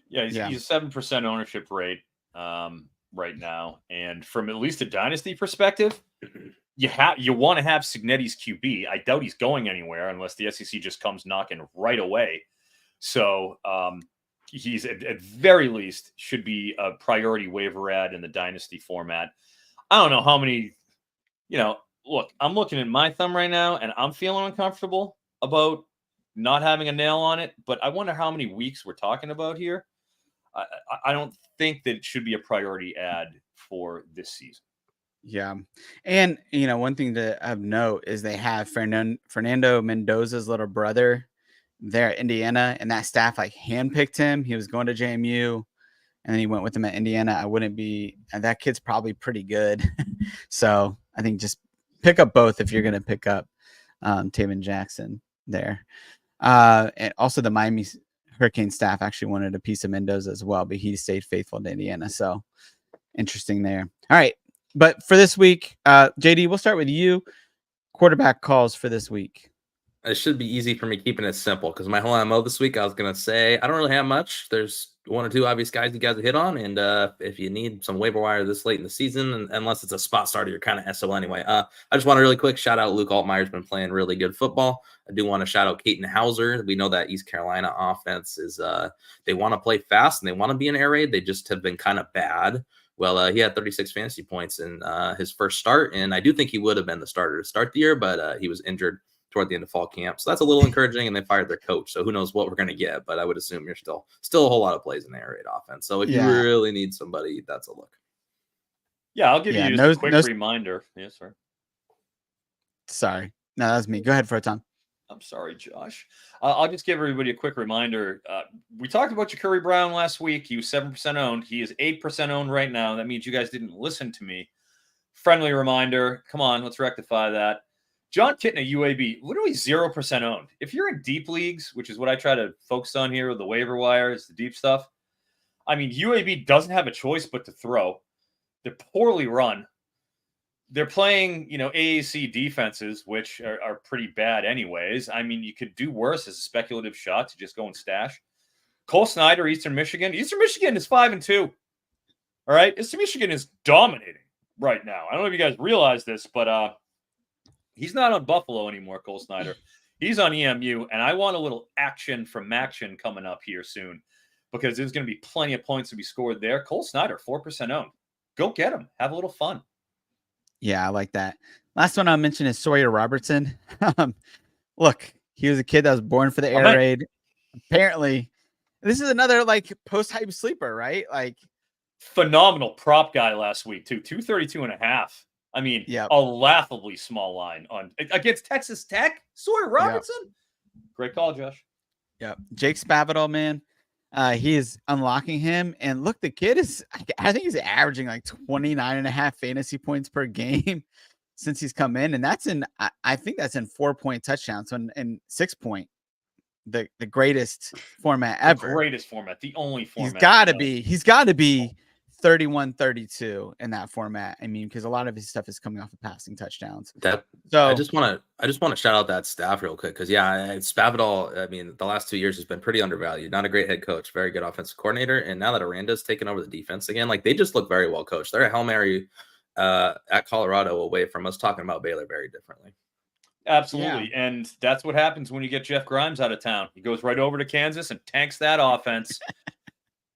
Yeah, he's 7% ownership rate right now, and from at least a dynasty perspective. You want to have Cignetti's QB. I doubt he's going anywhere unless the SEC just comes knocking right away. So he's at very least should be a priority waiver ad in the dynasty format. I don't know how many, look, I'm looking at my thumb right now and I'm feeling uncomfortable about not having a nail on it, but I wonder how many weeks we're talking about here. I don't think that it should be a priority ad for this season. Yeah. And, one thing to have note is they have Fernando Mendoza's little brother there at Indiana, and that staff handpicked him. He was going to JMU, and then he went with him at Indiana. That kid's probably pretty good. So I think just pick up both if you're going to pick up Tavon Jackson there. And also the Miami Hurricane staff actually wanted a piece of Mendoza as well, but he stayed faithful to Indiana. So interesting there. All right. But for this week, JD, we'll start with you. Quarterback calls for this week. It should be easy for me keeping it simple because my whole MO this week, I was going to say, I don't really have much. There's one or two obvious guys you guys have hit on. And if you need some waiver wire this late in the season, and unless it's a spot starter, you're kind of SO anyway. I just want to really quick shout out Luke Altmaier's been playing really good football. I do want to shout out Caton Hauser. We know that East Carolina offense is they want to play fast and they want to be an air raid. They just have been kind of bad. Well, he had 36 fantasy points in his first start, and I do think he would have been the starter to start the year, but he was injured toward the end of fall camp. So that's a little encouraging, and they fired their coach. So who knows what we're going to get, but I would assume you're still a whole lot of plays in the air raid offense. So if you really need somebody, that's a look. Yeah, I'll give you a quick reminder. Yes, sir. Sorry. No, that was me. Go ahead, Froton. I'm sorry, Josh. I'll just give everybody a quick reminder. We talked about Ja'Cory Brown last week. He was 7% owned. He is 8% owned right now. That means you guys didn't listen to me. Friendly reminder. Come on, let's rectify that. John Kitna, UAB, literally 0% owned. If you're in deep leagues, which is what I try to focus on here with the waiver wires, the deep stuff. I mean, UAB doesn't have a choice but to throw. They're poorly run. They're playing, AAC defenses, which are pretty bad anyways. I mean, you could do worse as a speculative shot to just go and stash. Cole Snyder, Eastern Michigan. Eastern Michigan is 5-2. All right? Eastern Michigan is dominating right now. I don't know if you guys realize this, but he's not on Buffalo anymore, Cole Snyder. He's on EMU, and I want a little action from Maction coming up here soon because there's going to be plenty of points to be scored there. Cole Snyder, 4% owned. Go get him. Have a little fun. Yeah, I like that. Last one I'll mention is Sawyer Robertson. Look, he was a kid that was born for the air raid. Apparently, this is another post-hype sleeper, right? Phenomenal prop guy last week, too. 232.5. I mean, a laughably small line on against Texas Tech. Sawyer Robertson. Yep. Great call, Josh. Yeah. Jake Spavital, man. He is unlocking him. And look, the kid I think he's averaging 29.5 fantasy points per game since he's come in. And I think that's in 4-point touchdowns. So in 6-point, the greatest format ever. The greatest format. The only format. He's got to be 31-32 in that format. I mean, because a lot of his stuff is coming off of passing touchdowns. I just want to shout out that staff real quick because Spavital. I mean, the last 2 years has been pretty undervalued. Not a great head coach, very good offensive coordinator, and now that Aranda's taken over the defense again, they just look very well coached. They're a Hail Mary at Colorado away from us talking about Baylor very differently. Absolutely. Yeah. And that's what happens when you get Jeff Grimes out of town. He goes right over to Kansas and tanks that offense.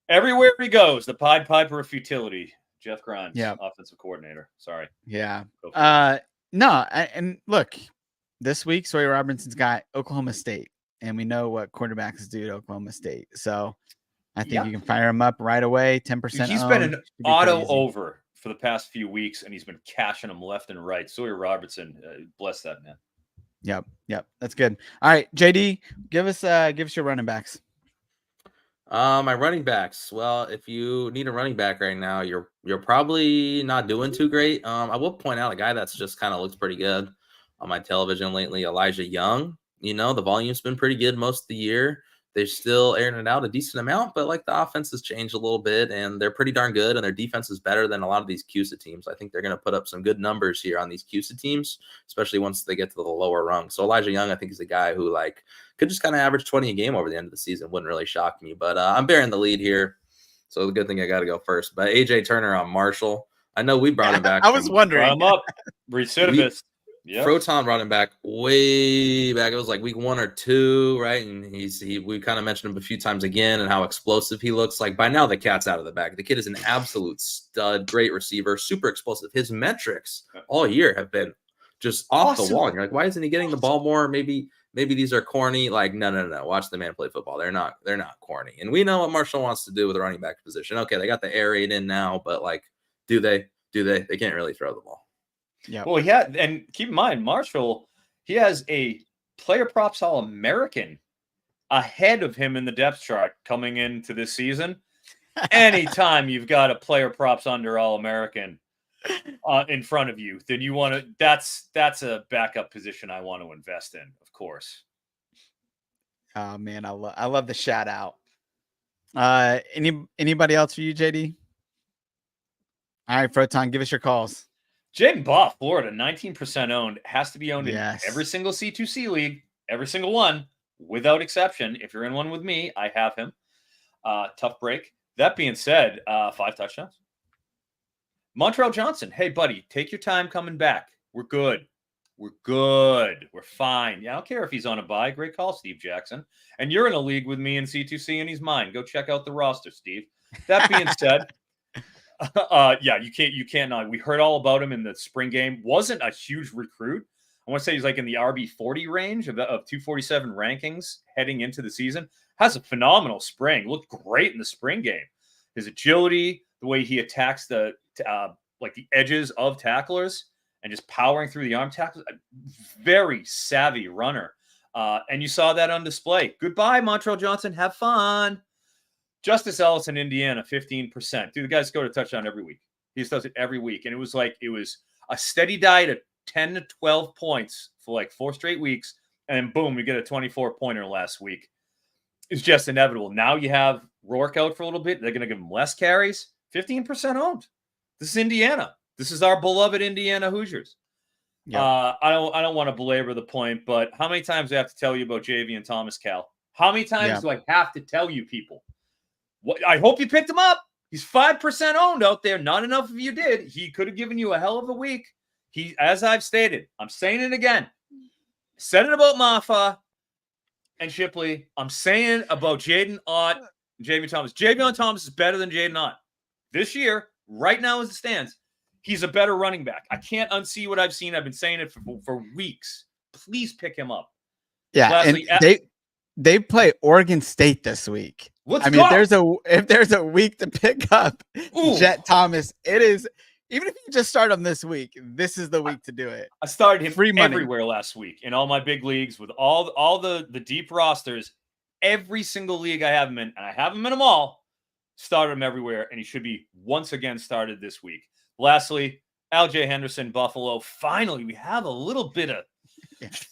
Everywhere he goes, the Pied Piper of futility. Jeff Grimes, offensive coordinator. Sorry. Yeah. And look, this week, Sawyer Robinson's got Oklahoma State, and we know what quarterbacks do to Oklahoma State. So I think you can fire him up right away. 10%. He's been an auto over for the past few weeks, and he's been cashing them left and right. Sawyer Robertson, bless that man. Yep. That's good. All right, JD, give us your running backs. My running backs. Well, if you need a running back right now, you're probably not doing too great. I will point out a guy that's just kind of looks pretty good on my television lately, Elijah Young. You know, the volume's been pretty good most of the year. They're still airing it out a decent amount, but like the offense has changed a little bit, and they're pretty darn good, and their defense is better than a lot of these CUSA teams. I think they're going to put up some good numbers here on these CUSA teams, especially once they get to the lower rung. So Elijah Young, I think, is a guy who could just kind of average 20 a game over the end of the season. Wouldn't really shock me, but I'm bearing the lead here. So the good thing I got to go first. But AJ Turner on Marshall. I know we brought him back. I was wondering. Brought him up. Recidivist. Froton brought him back way back. It was like week 1 or 2, right? And we kind of mentioned him a few times again and how explosive he looks. Like by now the cat's out of the bag. The kid is an absolute stud, great receiver, super explosive. His metrics all year have been just off the wall. And you're like, why isn't he getting the ball more? Maybe these are corny. Like, no. Watch the man play football. They're not corny. And we know what Marshall wants to do with the running back position. Okay, they got the air raid in now, but like, do they? They can't really throw the ball. Yeah. Well, and keep in mind, Marshall, he has a player props All-American ahead of him in the depth chart coming into this season. Anytime you've got a player props under All-American in front of you, then you want to. That's a backup position I want to invest in, of course. Oh man, I love the shout out. Anybody else for you, JD? All right, Froton, give us your calls. Jaden Buff, Florida, 19% owned, has to be owned in every single C2C league, every single one, without exception. If you're in one with me, I have him. Tough break. That being said, 5 touchdowns. Montrell Johnson, hey, buddy, take your time coming back. We're good. We're fine. Yeah, I don't care if he's on a bye. Great call, Steve Jackson. And you're in a league with me in C2C, and he's mine. Go check out the roster, Steve. That being said... you can't not. We heard all about him in the spring game. Wasn't a huge recruit. I want to say he's like in the RB40 range of 247 rankings heading into the season. Has a phenomenal spring. Looked great in the spring game. His agility, the way he attacks the edges of tacklers and just powering through the arm tackles. Very savvy runner. And you saw that on display. Goodbye, Montrell Johnson. Have fun. Justice Ellis in Indiana, 15%. Dude, the guy scored a touchdown every week. He just does it every week. And it was a steady diet of 10 to 12 points for like 4 straight weeks. And then boom, we get a 24-pointer last week. It's just inevitable. Now you have Rourke out for a little bit. They're going to give him less carries. 15% owned. This is Indiana. This is our beloved Indiana Hoosiers. Yep. I don't want to belabor the point, but how many times do I have to tell you about Javian Thomas, Cal? How many times do I have to tell you people? I hope you picked him up. He's 5% owned out there. Not enough of you did. He could have given you a hell of a week. As I've stated, I'm saying it again. Said it about Mafa and Shipley. I'm saying about Jaden Ott and Javian Thomas. Javian Thomas is better than Jaden Ott. This year, right now as it stands, he's a better running back. I can't unsee what I've seen. I've been saying it for weeks. Please pick him up. Yeah, lastly, and they play Oregon State this week. If there's a week to pick up Jet Thomas, it is. Even if you just start him this week, this is the week to do it. I started him everywhere last week in all my big leagues with all the deep rosters. Every single league I have him in, and I have him in them all. Started him everywhere, and he should be once again started this week. Lastly, L.J. Henderson, Buffalo. Finally, we have a little bit of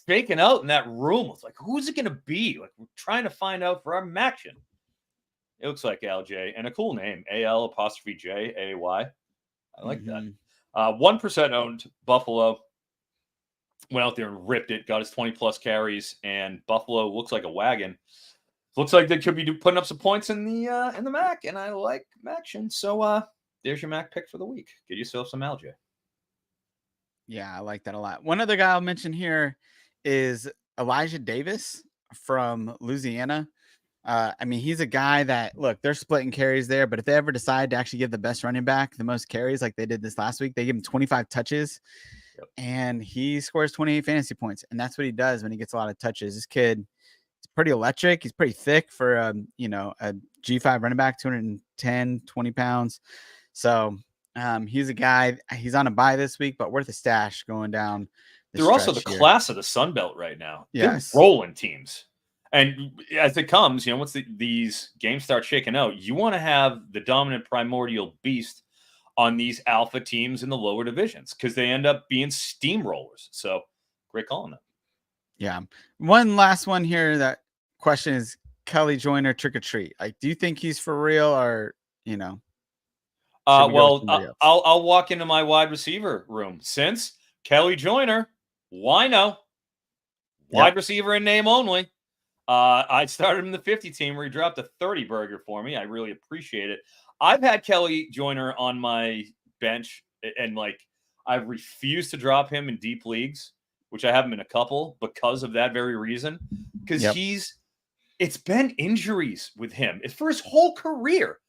shaking out in that room. It's like, who's it going to be? Like, we're trying to find out for our Maction. It looks like LJ, and a cool name, AL''J''AY. I like that. 1% owned Buffalo. Went out there and ripped it, got his 20-plus carries, and Buffalo looks like a wagon. Looks like they could be putting up some points in the MAC, and I like Maction. So there's your MAC pick for the week. Get yourself some LJ. Yeah, I like that a lot. One other guy I'll mention here is Elijah Davis from Louisiana. I mean, he's a guy that, look, they're splitting carries there, but if they ever decide to actually give the best running back the most carries like they did this last week, they give him 25 touches and he scores 28 fantasy points. And that's what he does when he gets a lot of touches. This kid is pretty electric. He's pretty thick for, a G5 running back, 210, 20 pounds. So he's a guy, he's on a bye this week, but worth a stash going down. They're also the class of the Sun Belt right now. Yes. They're rolling teams. And as it comes, once these games start shaking out, you want to have the dominant primordial beast on these alpha teams in the lower divisions because they end up being steamrollers. So great call on that. Yeah. One last one here. That question is Kelly Joyner trick or treat. Like, do you think he's for real or, Well, I'll walk into my wide receiver room since Kelly Joyner, wino, wide receiver in name only. I started him in the 50 team where he dropped a 30 burger for me. I really appreciate it. I've had Kelly Joyner on my bench and I've refused to drop him in deep leagues, which I have him in a couple because of that very reason. Because it's been injuries with him. It's for his whole career.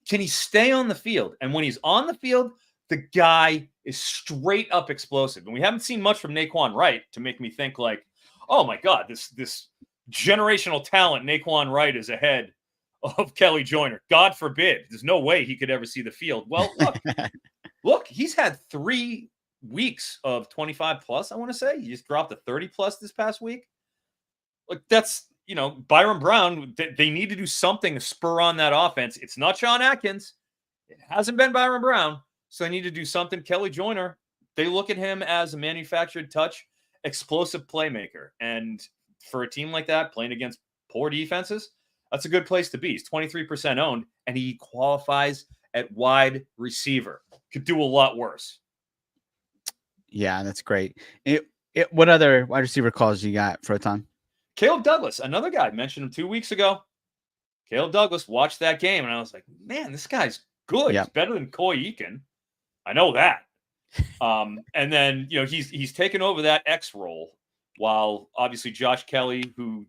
Can he stay on the field? And when he's on the field, the guy is straight up explosive. And we haven't seen much from Naquan Wright to make me think oh my God, this generational talent, Naquan Wright, is ahead of Kelly Joyner. God forbid. There's no way he could ever see the field. Well, look, he's had 3 weeks of 25 plus, I want to say. He just dropped a 30 plus this past week. That's, Byron Brown, they need to do something to spur on that offense. It's not Sean Atkins. It hasn't been Byron Brown. So they need to do something. Kelly Joyner, they look at him as a manufactured touch, explosive playmaker. And for a team like that, playing against poor defenses, that's a good place to be. He's 23% owned, and he qualifies at wide receiver. Could do a lot worse. Yeah, that's great. What other wide receiver calls you got, Froton? Caleb Douglas, another guy. I mentioned him 2 weeks ago. Caleb Douglas watched that game, and I was like, man, this guy's good. He's better than Coy Eakin. I know that. And then, he's taken over that X role while obviously Josh Kelly, who,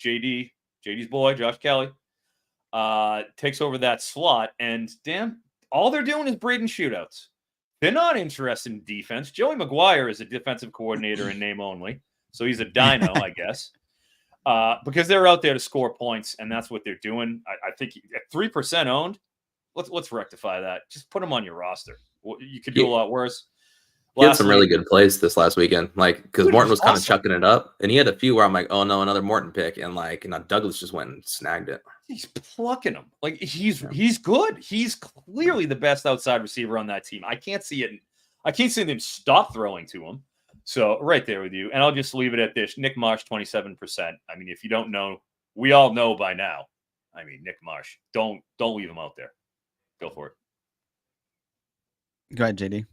JD's boy, Josh Kelly, takes over that slot. And damn, all they're doing is breeding shootouts. They're not interested in defense. Joey McGuire is a defensive coordinator in name only. So he's a dino, I guess. Because they're out there to score points, and that's what they're doing. I think at 3% owned, let's rectify that. Just put him on your roster. You could do a lot worse. He had some really good plays this last weekend, because Morton was kind of chucking it up, and he had a few where I'm like, oh no, another Morton pick, and Douglas just went and snagged it. He's plucking him. He's good. He's clearly the best outside receiver on that team. I can't see it. I can't see them stop throwing to him. So right there with you, and I'll just leave it at this. Nick Marsh, 27%. I mean, if you don't know, we all know by now. I mean, Nick Marsh, don't leave him out there. Go for it. Go ahead, JD.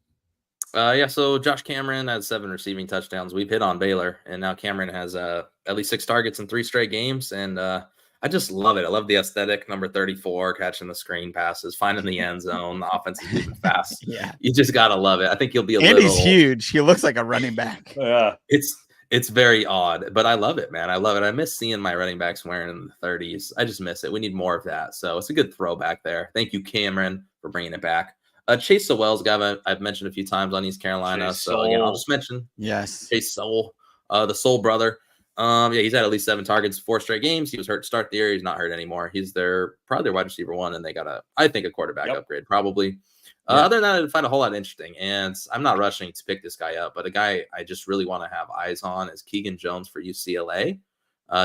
So Josh Cameron has 7 receiving touchdowns. We've hit on Baylor, and now Cameron has at least 6 targets in 3 straight games, and I just love it. I love the aesthetic. Number 34, catching the screen passes, finding the end zone. The offense is moving fast. Yeah, you just gotta love it. I think he'll be he's huge. He looks like a running back. Yeah, it's very odd, but I love it, man. I love it. I miss seeing my running backs wearing in the 30s. I just miss it. We need more of that. So it's a good throwback there. Thank you, Cameron, for bringing it back. Chase Sowell's guy I've mentioned a few times on East Carolina. So again, I'll just mention Chase Sowell, the Soul brother. He's had at least 7 targets, 4 straight games. He was hurt to start the year. He's not hurt anymore. He's probably their wide receiver 1, and they got a quarterback upgrade probably. Other than that, I didn't find a whole lot interesting, and I'm not rushing to pick this guy up, but a guy I just really want to have eyes on is Keegan Jones for UCLA.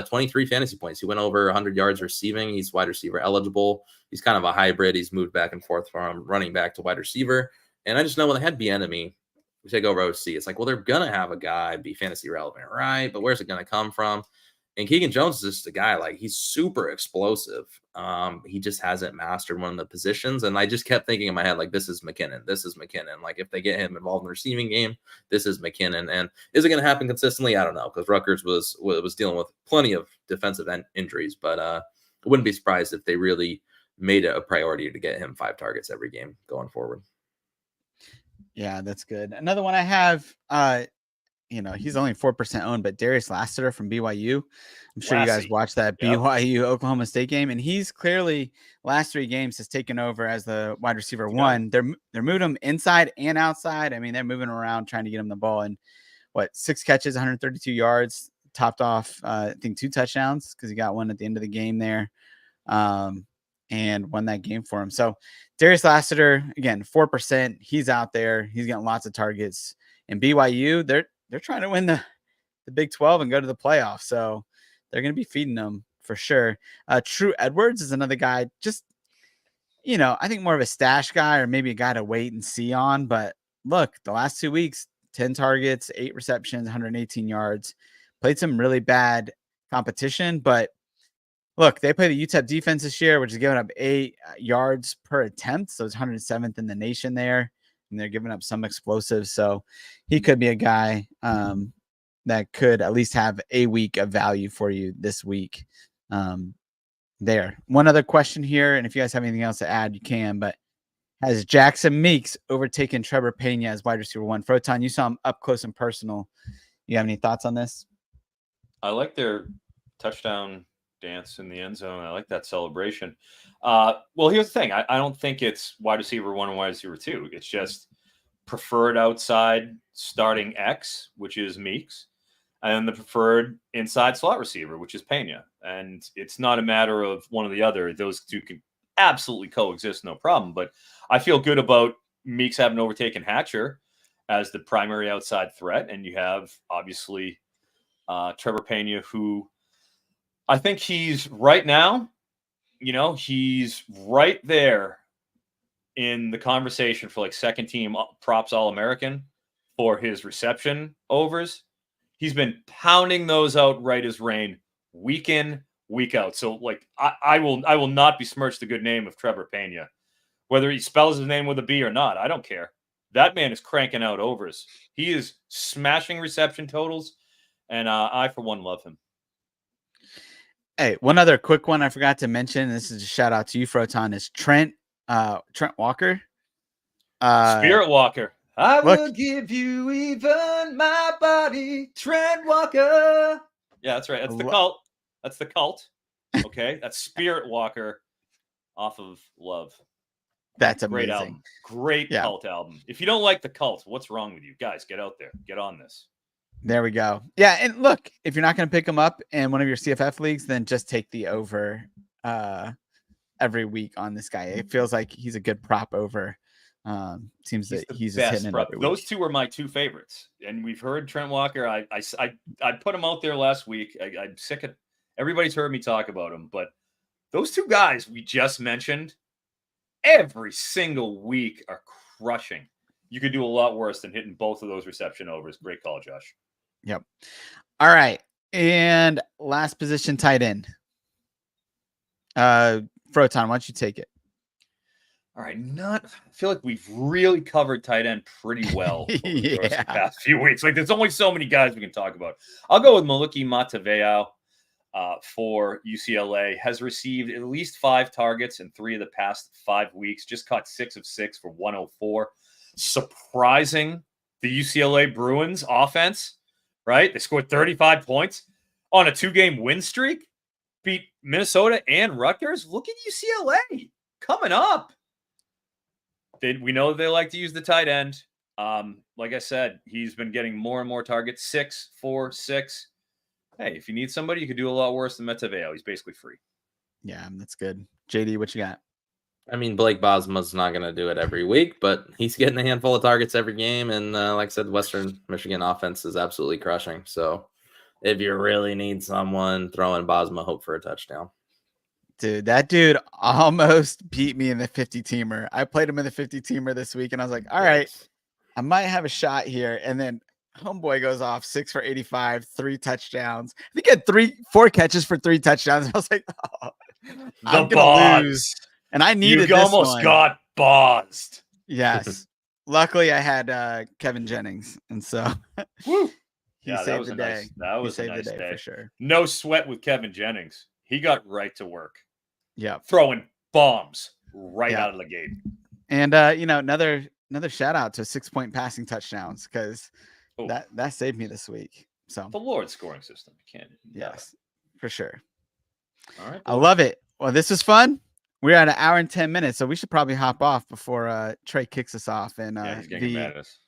23 fantasy points. He went over 100 yards receiving. He's wide receiver eligible. He's kind of a hybrid. He's moved back and forth from running back to wide receiver. And I just know when they had Bieniemy, we take over OC, it's like, well, they're going to have a guy be fantasy relevant, right? But where's it going to come from? And Keegan Jones is just a guy, he's super explosive. He just hasn't mastered one of the positions. And I just kept thinking in my head, this is McKinnon. This is McKinnon. If they get him involved in the receiving game, this is McKinnon. And is it going to happen consistently? I don't know, because Rutgers was dealing with plenty of defensive injuries. But I wouldn't be surprised if they really made it a priority to get him 5 targets every game going forward. Yeah, that's good. Another one I have, he's only 4% owned, but Darius Lassiter from BYU. I'm sure you guys Lassie. watched that Yep. BYU Oklahoma State game, and he's clearly last 3 games has taken over as the wide receiver Yeah. 1. They're moving him inside and outside. I mean, they're moving around trying to get him the ball, and 6 catches, 132 yards, topped off I think 2 touchdowns because he got one at the end of the game there, and won that game for him. So Darius Lassiter, again, 4%. He's out there. He's getting lots of targets. And BYU, they're trying to win the Big 12 and go to the playoffs. So they're going to be feeding them for sure. True Edwards is another guy, just, I think more of a stash guy or maybe a guy to wait and see on. But look, the last 2 weeks, 10 targets, 8 receptions, 118 yards, played some really bad competition. But look, they play the UTEP defense this year, which is giving up 8 yards per attempt. So it's 107th in the nation there. And they're giving up some explosives. So he could be a guy that could at least have a week of value for you this week there. One other question here, and if you guys have anything else to add, you can, but has Jackson Meeks overtaken Trevor Pena as wide receiver 1? Froton, you saw him up close and personal. You have any thoughts on this? I like their touchdown dance in the end zone. I like that celebration. Well, here's the thing. I don't think it's wide receiver 1 and wide receiver 2. It's just preferred outside starting X, which is Meeks, and the preferred inside slot receiver, which is Pena. And it's not a matter of one or the other. Those two can absolutely coexist, no problem. But I feel good about Meeks having overtaken Hatcher as the primary outside threat. And you have, obviously, Trevor Pena, who I think he's right now, he's right there in the conversation for like second team props All-American for his reception overs. He's been pounding those out right as rain week in, week out. So like I will not besmirch the good name of Trevor Pena, whether he spells his name with a B or not. I don't care. That man is cranking out overs. He is smashing reception totals, and I for one love him. Hey, one other quick one I forgot to mention. This is a shout out to you, Froton. Is Trent Walker? Spirit Walker. I will give you even my body, Trent Walker. Yeah, that's right. That's the cult. That's the cult. Okay, that's Spirit Walker off of Love. That's great amazing. album. Great cult album. If you don't like the cult, what's wrong with you guys? Get out there. Get on this. There we go. Yeah, and look, if you're not going to pick him up in one of your CFF leagues, then just take the over every week on this guy. It feels like he's a good prop over. Seems that he's just hitting it every week. Those two are my 2 favorites, and we've heard Trent Walker. I put him out there last week. I'm sick of everybody's heard me talk about him, but those 2 guys we just mentioned every single week are crushing. You could do a lot worse than hitting both of those reception overs. Great call, Josh. Yep. All right. And last position, tight end. Froton, why don't you take it? All right. I feel like we've really covered tight end pretty well over the course of the past few weeks. Like, there's only so many guys we can talk about. I'll go with Maliki Mataveo for UCLA. Has received at least 5 targets in 3 of the past 5 weeks. Just caught 6 of 6 for 104. Surprising the UCLA Bruins offense, right? They scored 35 points on a 2-game win streak, beat Minnesota and Rutgers. Look at UCLA coming up. We know they like to use the tight end. Like I said, he's been getting more and more targets, 6, 4, 6. Hey, if you need somebody, you could do a lot worse than Mataveo. He's basically free. Yeah, that's good. JD, what you got? I mean, Blake Bosma's not going to do it every week, but he's getting a handful of targets every game. And like I said, Western Michigan offense is absolutely crushing. So if you really need someone, throw in Bosma, hope for a touchdown. Dude, that dude almost beat me in the 50-teamer. I played him in the 50-teamer this week, and I was like, all right, I might have a shot here. And then homeboy goes off 6 for 85, 3 touchdowns. I think he had 4 catches for 3 touchdowns. I was like, I'm going to lose. And I needed you almost got bossed. Yes. Luckily, I had Kevin Jennings. And so Woo. he saved the day. That was a nice day for sure. No sweat with Kevin Jennings. He got right to work. Yeah. Throwing bombs right out of the gate. And, another shout out to 6-point passing touchdowns because Oh, that saved me this week. So the Lord scoring system. You can't. yes, for sure. All right. I love it. Well, this was fun. We're at 1 hour and 10 minutes, so we should probably hop off before Trey kicks us off and Yeah, he's getting mad at us.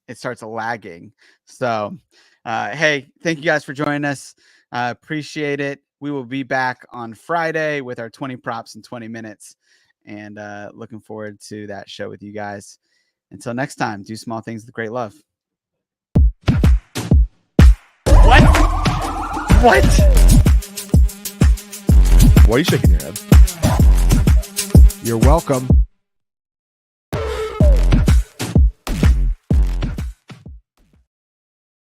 it starts lagging. So, hey, thank you guys for joining us. Appreciate it. We will be back on Friday with our 20 props in 20 minutes, and looking forward to that show with you guys. Until next time, do small things with great love. What? Why are you shaking your head? You're welcome.